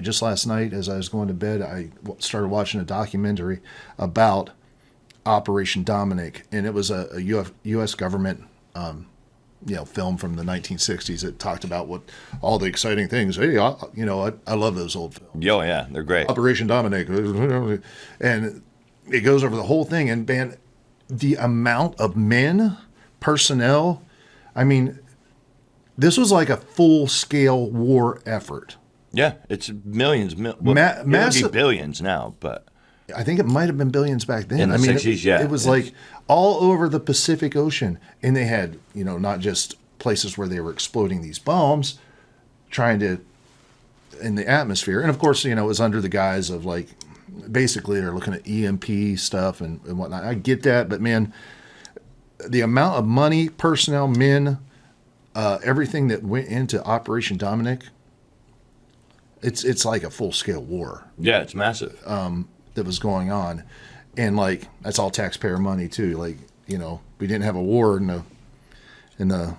Just last night, as I was going to bed, I started watching a documentary about Operation Dominic. And it was a U.S. government film from the 1960s that talked about what all the exciting things. Hey, I love those old films. Oh, yeah, they're great. Operation Dominic, and it goes over the whole thing. And man, the amount of men, personnel, I mean, this was like a full-scale war effort. Yeah, it's millions, massive billions now, but I think it might have been billions back then. In the 60s, yeah. It was like all over the Pacific Ocean. And they had, not just places where they were exploding these bombs, trying to, in the atmosphere. And of course, it was under the guise of like, basically they're looking at EMP stuff and whatnot. I get that, but man, the amount of money, personnel, men, everything that went into Operation Dominic, it's like a full-scale war. Yeah, it's massive. That was going on, and like that's all taxpayer money too. Like we didn't have a war in the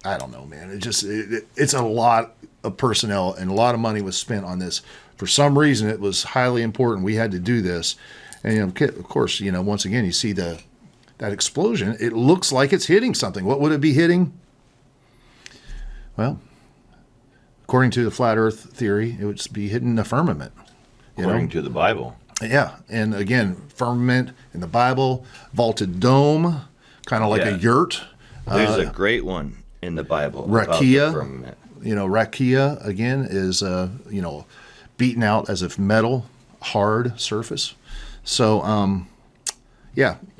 I don't know, man. It's a lot of personnel and a lot of money was spent on this. For some reason, it was highly important. We had to do this, and of course, once again, you see that explosion. It looks like it's hitting something. What would it be hitting? Well, according to the flat Earth theory, it would be hitting the firmament. According to the Bible. Yeah. And again, firmament in the Bible, vaulted dome, kind of like a yurt. There's a great one in the Bible. Rakia. Rakia, again, is, beaten out as if metal, hard surface. So,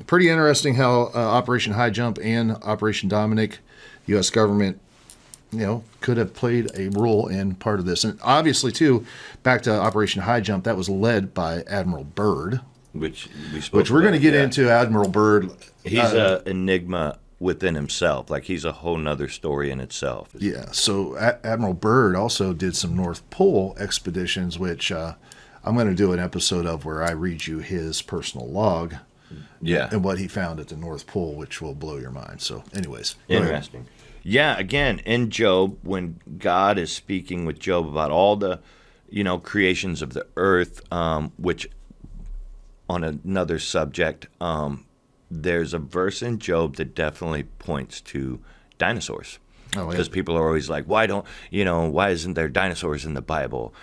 pretty interesting how Operation High Jump and Operation Dominic, U.S. government, could have played a role in part of this. And obviously, too, back to Operation High Jump, that was led by Admiral Byrd. Which we're going to get into Admiral Byrd. He's an enigma within himself. Like, he's a whole nother story in itself. Yeah, so Admiral Byrd also did some North Pole expeditions, which I'm going to do an episode of where I read you his personal log. Yeah. And what he found at the North Pole, which will blow your mind. So, anyways. Interesting. Yeah, again, in Job, when God is speaking with Job about all the, creations of the earth, which on another subject, there's a verse in Job that definitely points to dinosaurs. Oh, yeah. Because people are always like, why isn't there dinosaurs in the Bible?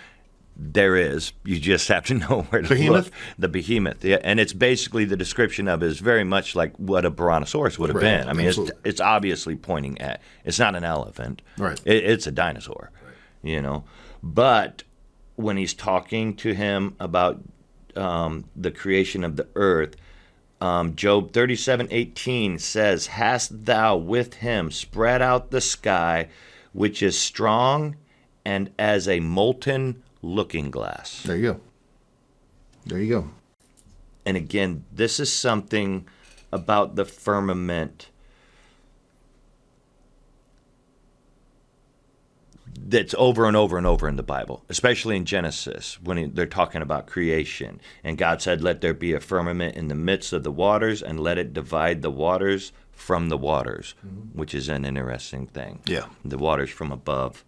There is. You just have to know where to look. The behemoth. Yeah, and it's basically the description of it is very much like what a brontosaurus would have been. I mean, it's obviously pointing at. It's not an elephant. Right. It's a dinosaur. Right. But when he's talking to him about the creation of the earth, Job 37:18 says, "Hast thou with him spread out the sky, which is strong, and as a molten looking glass." There you go. And again, this is something about the firmament that's over and over and over in the Bible, especially in Genesis, when they're talking about creation. And God said, "Let there be a firmament in the midst of the waters, and let it divide the waters from the waters," which is an interesting thing. Yeah. The waters from above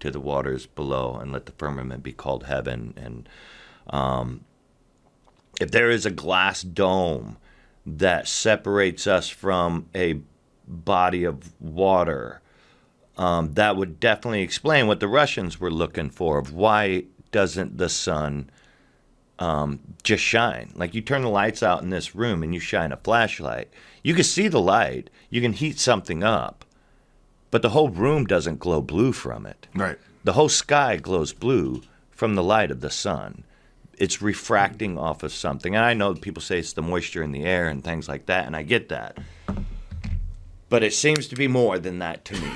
to the waters below, and let the firmament be called heaven. And if there is a glass dome that separates us from a body of water, that would definitely explain what the Russians were looking for, of why doesn't the sun just shine? Like, you turn the lights out in this room and you shine a flashlight. You can see the light. You can heat something up. But the whole room doesn't glow blue from it. Right. The whole sky glows blue from the light of the sun. It's refracting off of something. And I know people say it's the moisture in the air and things like that, and I get that. But it seems to be more than that to me.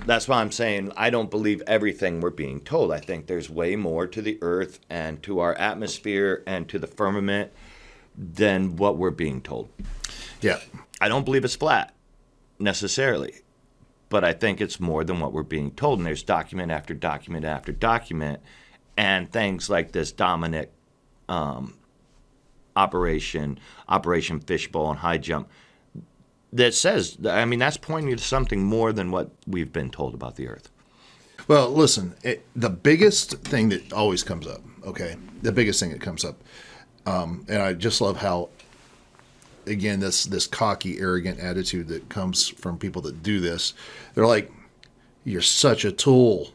That's why I'm saying I don't believe everything we're being told. I think there's way more to the earth and to our atmosphere and to the firmament than what we're being told. Yeah. I don't believe it's flat necessarily. But I think it's more than what we're being told. And there's document after document after document. And things like this Dominic Operation Fishbowl and High Jump, that says, that's pointing to something more than what we've been told about the earth. Well, listen, the biggest thing that always comes up, okay? The biggest thing that comes up, and I just love how again, this cocky, arrogant attitude that comes from people that do this. They're like, you're such a tool.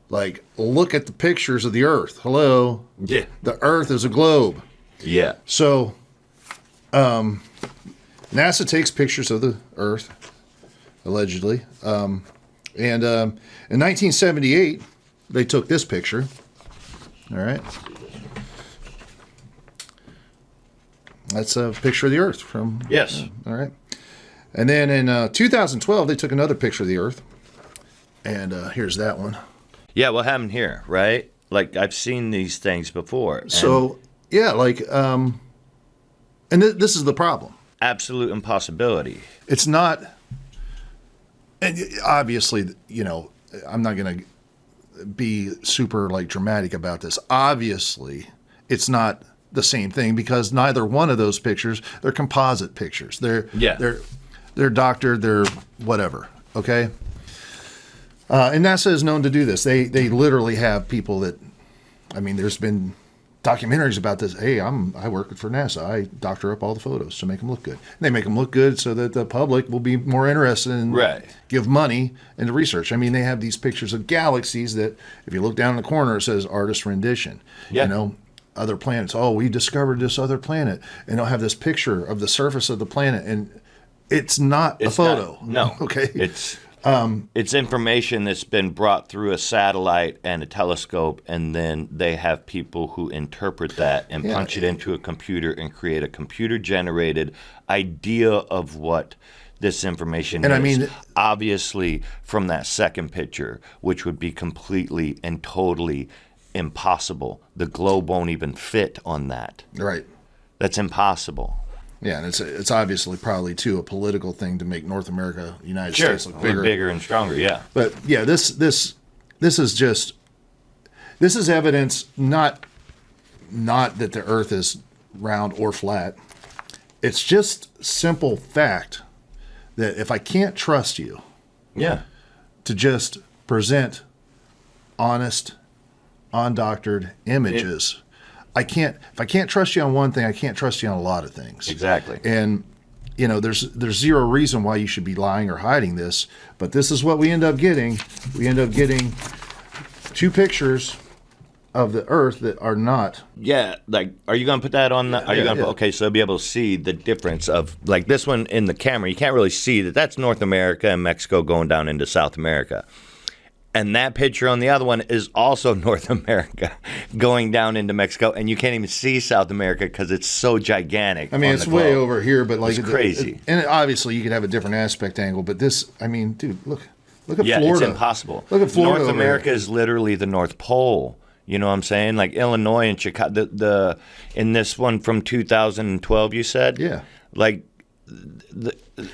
Like, look at the pictures of the Earth. Hello. Yeah. The Earth is a globe. Yeah. So, NASA takes pictures of the Earth, allegedly. And in 1978, they took this picture. All right. That's a picture of the Earth from... Yes. All right. And then in 2012, they took another picture of the Earth. And here's that one. Yeah, what happened here, right? Like, I've seen these things before. So, yeah, like... and this is the problem. Absolute impossibility. It's not... And obviously, you know, I'm not going to be super, like, dramatic about this. Obviously, it's not... the same thing, because neither one of those pictures, they're composite pictures. They're doctored, they're whatever. Okay. And NASA is known to do this. They literally have people that, I mean, there's been documentaries about this. Hey, I work for NASA. I doctor up all the photos to make them look good. And they make them look good so that the public will be more interested and give money into research. I mean, they have these pictures of galaxies that, if you look down in the corner, it says artist rendition. Yeah. You know. Other planets. Oh, we discovered this other planet, and they'll have this picture of the surface of the planet, and it's not a photo. No. Okay. It's information that's been brought through a satellite and a telescope, and then they have people who interpret that and punch it into a computer and create a computer-generated idea of what this information is. I mean, obviously, from that second picture, which would be completely and totally impossible. The globe won't even fit on that. Right. That's impossible. Yeah, and it's obviously probably too a political thing to make North America, United States look bigger and stronger. Yeah. But yeah, this is evidence not that the Earth is round or flat. It's just simple fact that if I can't trust you, to just present honest, undoctored images, if I can't trust you on one thing, I can't trust you on a lot of things. Exactly. And you know, there's zero reason why you should be lying or hiding this, but this is what we end up getting. We end up getting two pictures of the Earth that are not. Yeah, like, are you going to put that on? Okay, so you'll be able to see the difference of, like, this one in the camera. You can't really see that that's North America and Mexico going down into South America. And that picture on the other one is also North America going down into Mexico, and you can't even see South America because it's so gigantic. I mean, it's way over here, but like, it's crazy. And obviously, you could have a different aspect angle, but this, I mean, dude, look at Florida. Yeah, it's impossible. Look at Florida. North America is literally the North Pole. You know what I'm saying? Like Illinois and Chicago. The in this one from 2012, you said. Yeah. Like.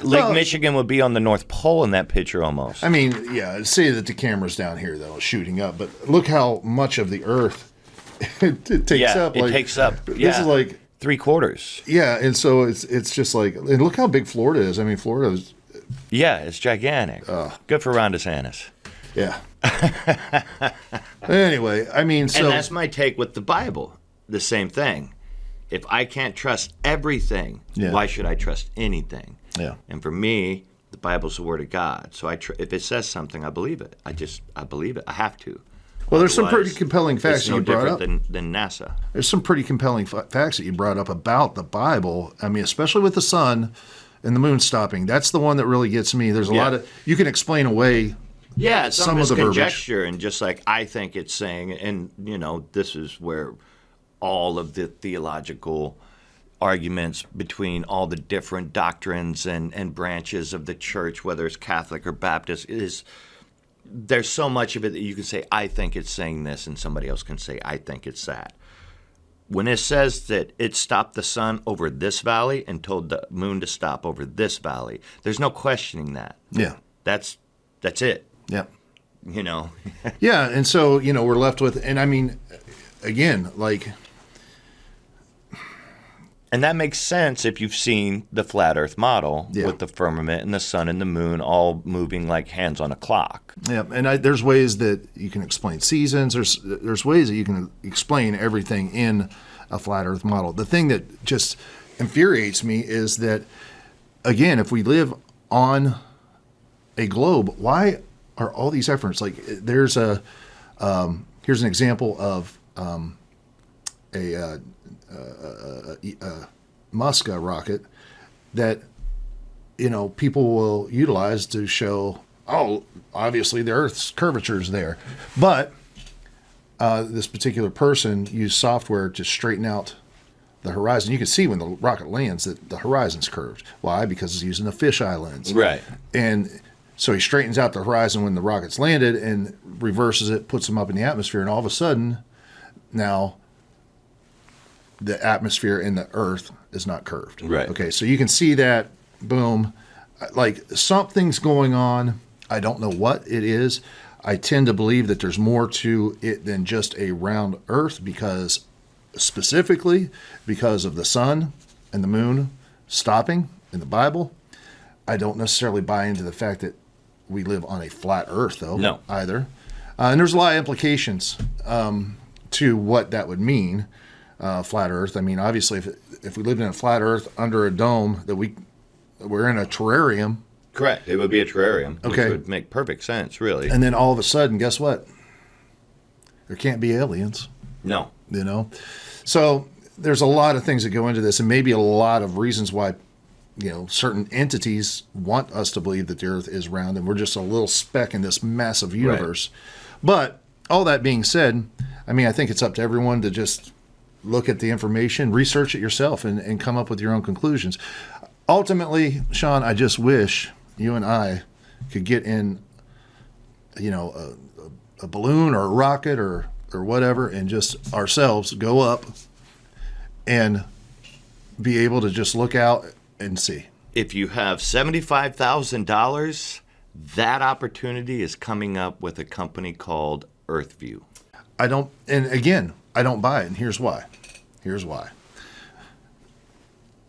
Lake Michigan would be on the North Pole in that picture almost. I mean, yeah, say that the camera's down here, though, shooting up, but look how much of the Earth it takes up. It takes up. Yeah, this is like 3/4. Yeah, and so it's just like, and look how big Florida is. I mean, Florida is. Yeah, it's gigantic. Good for Ron DeSantis. Yeah. Anyway, I mean, so. And that's my take with the Bible. The same thing. If I can't trust everything, why should I trust anything? Yeah. And for me, the Bible's the Word of God. So if it says something, I believe it. I believe it. I have to. Well, there's some pretty compelling facts it's no you brought up. Than NASA. There's some pretty compelling facts that you brought up about the Bible. I mean, especially with the sun and the moon stopping. That's the one that really gets me. There's a lot of, you can explain away. Yeah, some of the conjecture and just like I think it's saying, and you know, this is where all of the theological arguments between all the different doctrines and branches of the church, whether it's Catholic or Baptist, there's so much of it that you can say, I think it's saying this, and somebody else can say, I think it's that. When it says that it stopped the sun over this valley and told the moon to stop over this valley, there's no questioning that. Yeah. That's it. Yeah. You know? Yeah, and so, you know, we're left with, and I mean, again, like... And that makes sense if you've seen the flat Earth model with the firmament and the sun and the moon all moving like hands on a clock. Yeah, and there's ways that you can explain seasons. There's ways that you can explain everything in a flat Earth model. The thing that just infuriates me is that, again, if we live on a globe, why are all these efforts? Like, there's here's an example of a Musk rocket that, people will utilize to show, obviously the Earth's curvature is there. But this particular person used software to straighten out the horizon. You can see when the rocket lands that the horizon's curved. Why? Because it's using a fisheye lens. Right. And so he straightens out the horizon when the rocket's landed and reverses it, puts them up in the atmosphere, and all of a sudden, now the atmosphere in the Earth is not curved. Right. Okay, so you can see that, boom, like something's going on. I don't know what it is. I tend to believe that there's more to it than just a round Earth, specifically because of the sun and the moon stopping in the Bible. I don't necessarily buy into the fact that we live on a flat Earth, though. No. Either. And there's a lot of implications to what that would mean, flat Earth. I mean, obviously, if we lived in a flat Earth under a dome, that we're in a terrarium. Correct. It would be a terrarium, Okay. which would make perfect sense, really. And then all of a sudden, guess what? There can't be aliens, No. So there's a lot of things that go into this, and maybe a lot of reasons why, certain entities want us to believe that the Earth is round, and we're just a little speck in this massive universe. Right. But all that being said, I mean, I think it's up to everyone to just look at the information, research it yourself, and come up with your own conclusions. Ultimately, Sean, I just wish you and I could get in, a balloon or a rocket or whatever, and just ourselves go up and be able to just look out and see. If you have $75,000, that opportunity is coming up with a company called Earthview. I don't buy it, and here's why.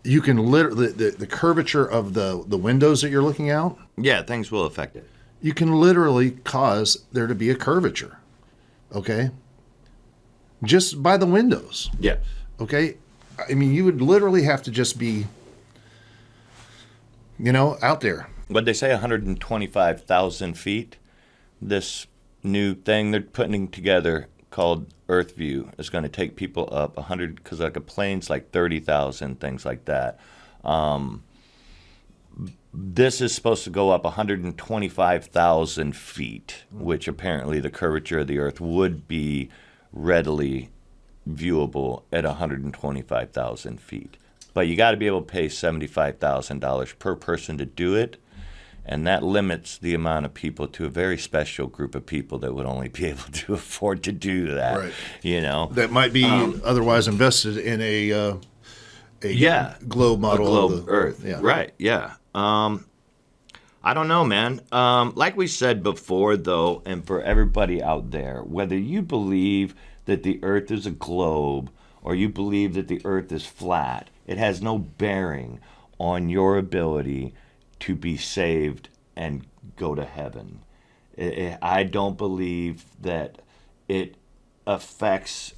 You can literally, the curvature of the windows that you're looking out, Yeah, things will affect it. you can literally cause there to be a curvature, okay? Just by the windows, Yeah. okay? I mean, you would literally have to just be, out there. What'd they say, 125,000 feet? This new thing they're putting together called Earthview is going to take people up 100, because like a plane's like 30,000, things like that. This is supposed to go up 125,000 feet, which apparently the curvature of the Earth would be readily viewable at 125,000 feet. But you got to be able to pay $75,000 per person to do it, and that limits the amount of people to a very special group of people that would only be able to afford to do that. Right. That might be otherwise invested in a globe model of the Earth. Yeah. Right. Yeah. I don't know, man. Like we said before, though, and for everybody out there, whether you believe that the Earth is a globe or you believe that the Earth is flat, it has no bearing on your ability to be saved and go to heaven. I don't believe that it affects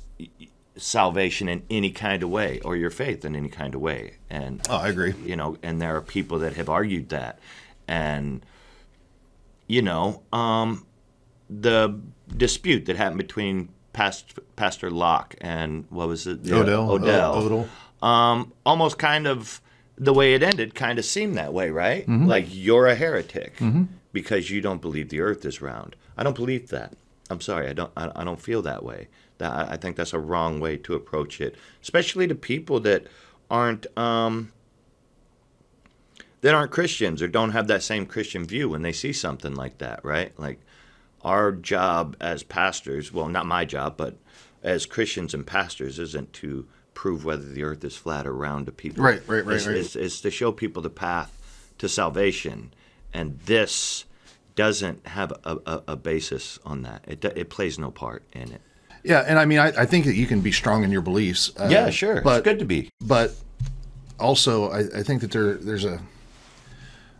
salvation in any kind of way, or your faith in any kind of way. And I agree. And there are people that have argued that. And the dispute that happened between Pastor Locke and what was it? Odell. Almost kind of the way it ended kind of seemed that way, right? Mm-hmm. Like you're a heretic because you don't believe the Earth is round. I don't believe that. I'm sorry, I don't feel that way. I think that's a wrong way to approach it, especially to people that aren't Christians or don't have that same Christian view when they see something like that, right? Like our job as pastors, well, not my job, but as Christians and pastors isn't to prove whether the Earth is flat or round to people. Right. It's to show people the path to salvation, and this doesn't have a basis on that. It plays no part in it. Yeah, and I mean, I think that you can be strong in your beliefs. Yeah, sure. It's good to be. But also, I think that there's a,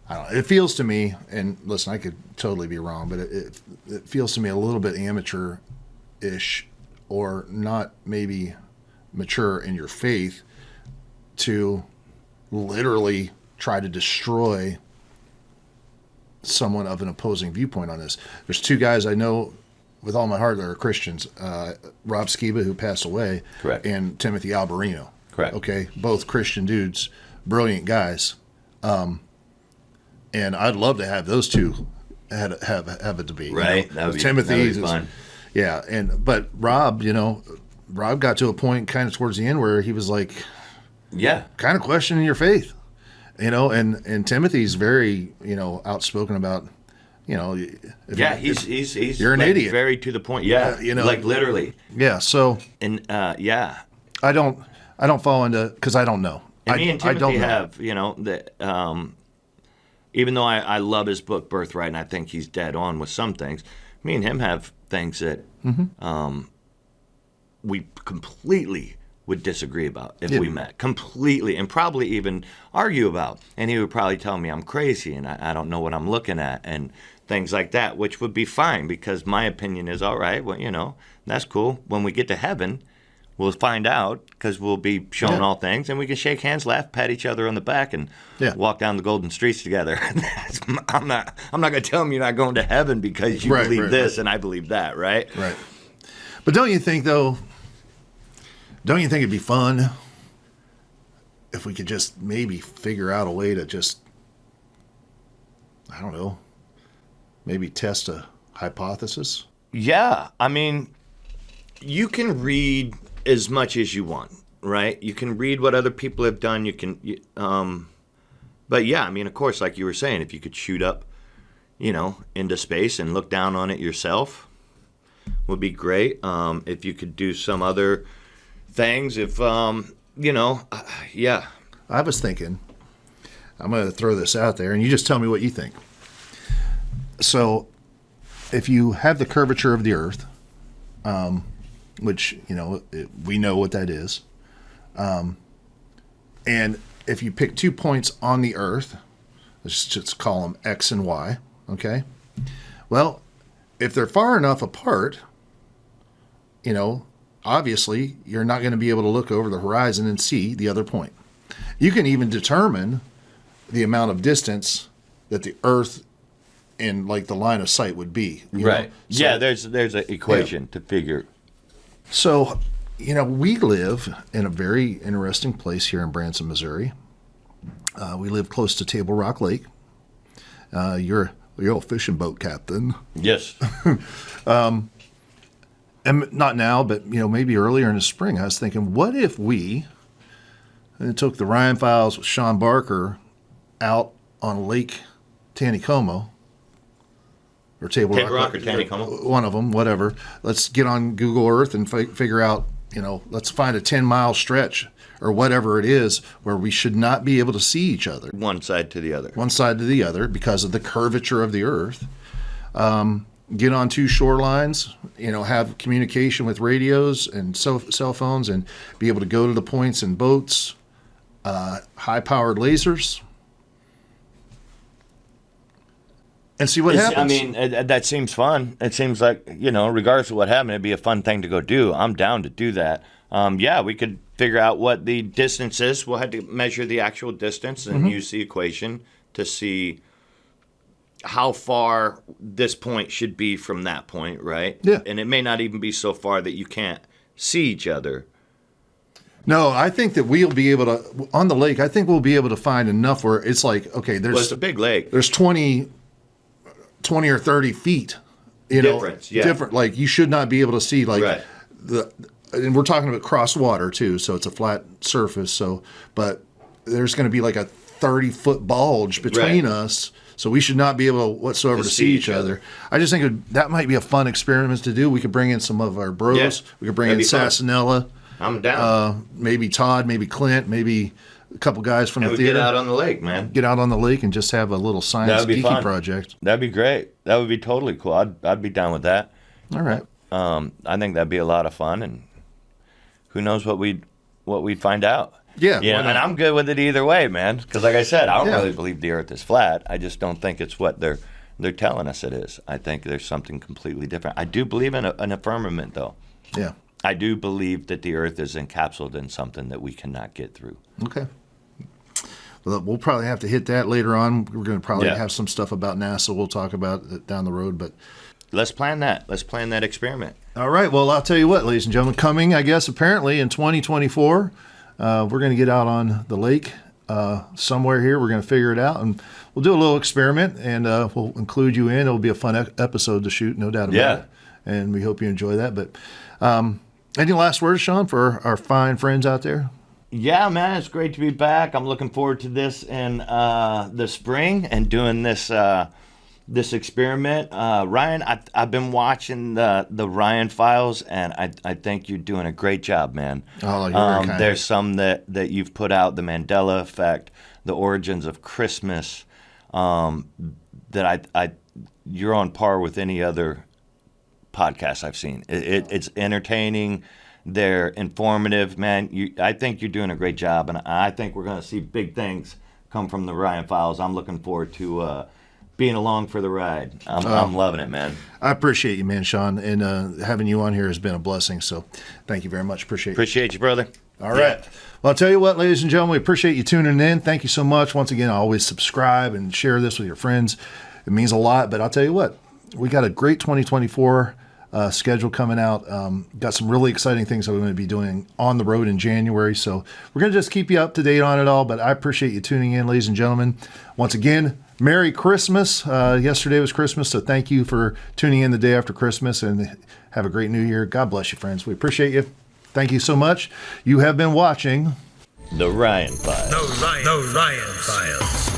I don't know, it feels to me, and listen, I could totally be wrong, but it feels to me a little bit amateur-ish, or not maybe mature in your faith to literally try to destroy someone of an opposing viewpoint on this. There's two guys I know with all my heart that are Christians, Rob Skiba, who passed away, Correct. and Timothy Alberino. Correct. Okay, both Christian dudes, brilliant guys. And I'd love to have those two have a debate. Right. That would be Timothy. Fun. Yeah, but Rob, Rob got to a point kind of towards the end where he was like, yeah, kind of questioning your faith, and Timothy's very, outspoken about, he's you're an idiot, very to the point. Yeah, like literally. Yeah. So and yeah, I don't fall into because I don't know. And me and Timothy have that. Even though I love his book Birthright, and I think he's dead on with some things, me and him have things that we completely would disagree about if we met. Completely. And probably even argue about. And he would probably tell me I'm crazy and I don't know what I'm looking at and things like that, which would be fine because my opinion is, all right, well, that's cool. When we get to heaven, we'll find out because we'll be shown all things, and we can shake hands, laugh, pat each other on the back, and walk down the golden streets together. I'm not going to tell him you're not going to heaven because you believe this and I believe that, right? Right. But don't you think it'd be fun if we could just maybe figure out a way to just, I don't know, maybe test a hypothesis? Yeah. I mean, you can read as much as you want, right? You can read what other people have done. You can, but yeah, I mean, of course, like you were saying, if you could shoot up, into space and look down on it yourself, would be great. If you could do some other things, yeah. I was thinking, I'm going to throw this out there, and you just tell me what you think. So, if you have the curvature of the Earth, which, we know what that is. And if you pick 2 points on the Earth, let's just call them X and Y, okay? Well, if they're far enough apart, obviously you're not going to be able to look over the horizon and see the other point. You can even determine the amount of distance that the Earth and like the line of sight would be. Right. So, there's an equation to figure. So, we live in a very interesting place here in Branson, Missouri. We live close to Table Rock Lake. You're a fishing boat captain. Yes. And not now, but, maybe earlier in the spring, I was thinking, what if we took the Ryan Files with Sean Barker out on Lake Taneycomo, or Table Rock or Taneycomo, one of them, whatever. Let's get on Google Earth and figure out, let's find a 10-mile stretch or whatever it is where we should not be able to see each other. One side to the other. One side to the other because of the curvature of the Earth. Get on 2 shorelines, have communication with radios and cell phones and be able to go to the points in boats, high-powered lasers, and see what happens. I mean, that seems fun. It seems like, regardless of what happened, it'd be a fun thing to go do. I'm down to do that. We could figure out what the distance is. We'll have to measure the actual distance and use the equation to see how far this point should be from that point, right? Yeah. And it may not even be so far that you can't see each other. No, I think that we'll be able to, on the lake, I think we'll be able to find enough where it's like, okay, it's a big lake. There's 20 or 30 feet, different. Like you should not be able to see and we're talking about cross water too, so it's a flat surface. So, but there's going to be like a 30-foot bulge between us, so we should not be able whatsoever to see each other. I just think that might be a fun experiment to do. We could bring in some of our bros. Yeah, we could bring in Sassanella. I'm down. Maybe Todd, maybe Clint, maybe a couple guys from the theater. Get out on the lake, man. Get out on the lake and just have a little science geeky project. That'd be great. That would be totally cool. I'd be down with that. All right. I think that'd be a lot of fun, and who knows what we'd find out. Yeah. And I'm good with it either way, man. Because like I said, I don't really believe the Earth is flat. I just don't think it's what they're telling us it is. I think there's something completely different. I do believe in a firmament, though. Yeah. I do believe that the Earth is encapsulated in something that we cannot get through. Okay. we'll probably have to hit that later on. We're going to probably Yeah. have some stuff about NASA we'll talk about it down the road. But Let's plan that. Let's plan that experiment. all right, well, I'll tell you what, ladies and gentlemen, coming, I guess, apparently in 2024, we're going to get out on the lake somewhere here. We're going to figure it out, and we'll do a little experiment, and we'll include you in. It'll be a fun episode to shoot, no doubt about Yeah. it. And we hope you enjoy that. But any last words, Sean, for our fine friends out there? Yeah, man, it's great to be back. I'm looking forward to this in the spring and doing this this experiment. Ryan, I've been watching the Ryan Files, and I think you're doing a great job, man. Oh, you're very kind. There's some that you've put out, the Mandela Effect, the Origins of Christmas, that you're on par with any other podcast I've seen. It's entertaining. They're informative, man. I think you're doing a great job, and I think we're going to see big things come from the Ryan Files. I'm looking forward to being along for the ride. I'm loving it, man. I appreciate you, man, Sean, and having you on here has been a blessing. So thank you very much. Appreciate you, brother. All right. Well, I'll tell you what, ladies and gentlemen, we appreciate you tuning in. Thank you so much. Once again, always subscribe and share this with your friends. It means a lot. But I'll tell you what, we got a great 2024 schedule coming out. Got some really exciting things that we're going to be doing on the road in January. So we're going to just keep you up to date on it all. But I appreciate you tuning in, ladies and gentlemen. Once again, Merry Christmas. Yesterday was Christmas, so thank you for tuning in the day after Christmas, and have a great new year. God bless you, friends. We appreciate you. Thank you so much. You have been watching The Ryan Files. The Ryan Files.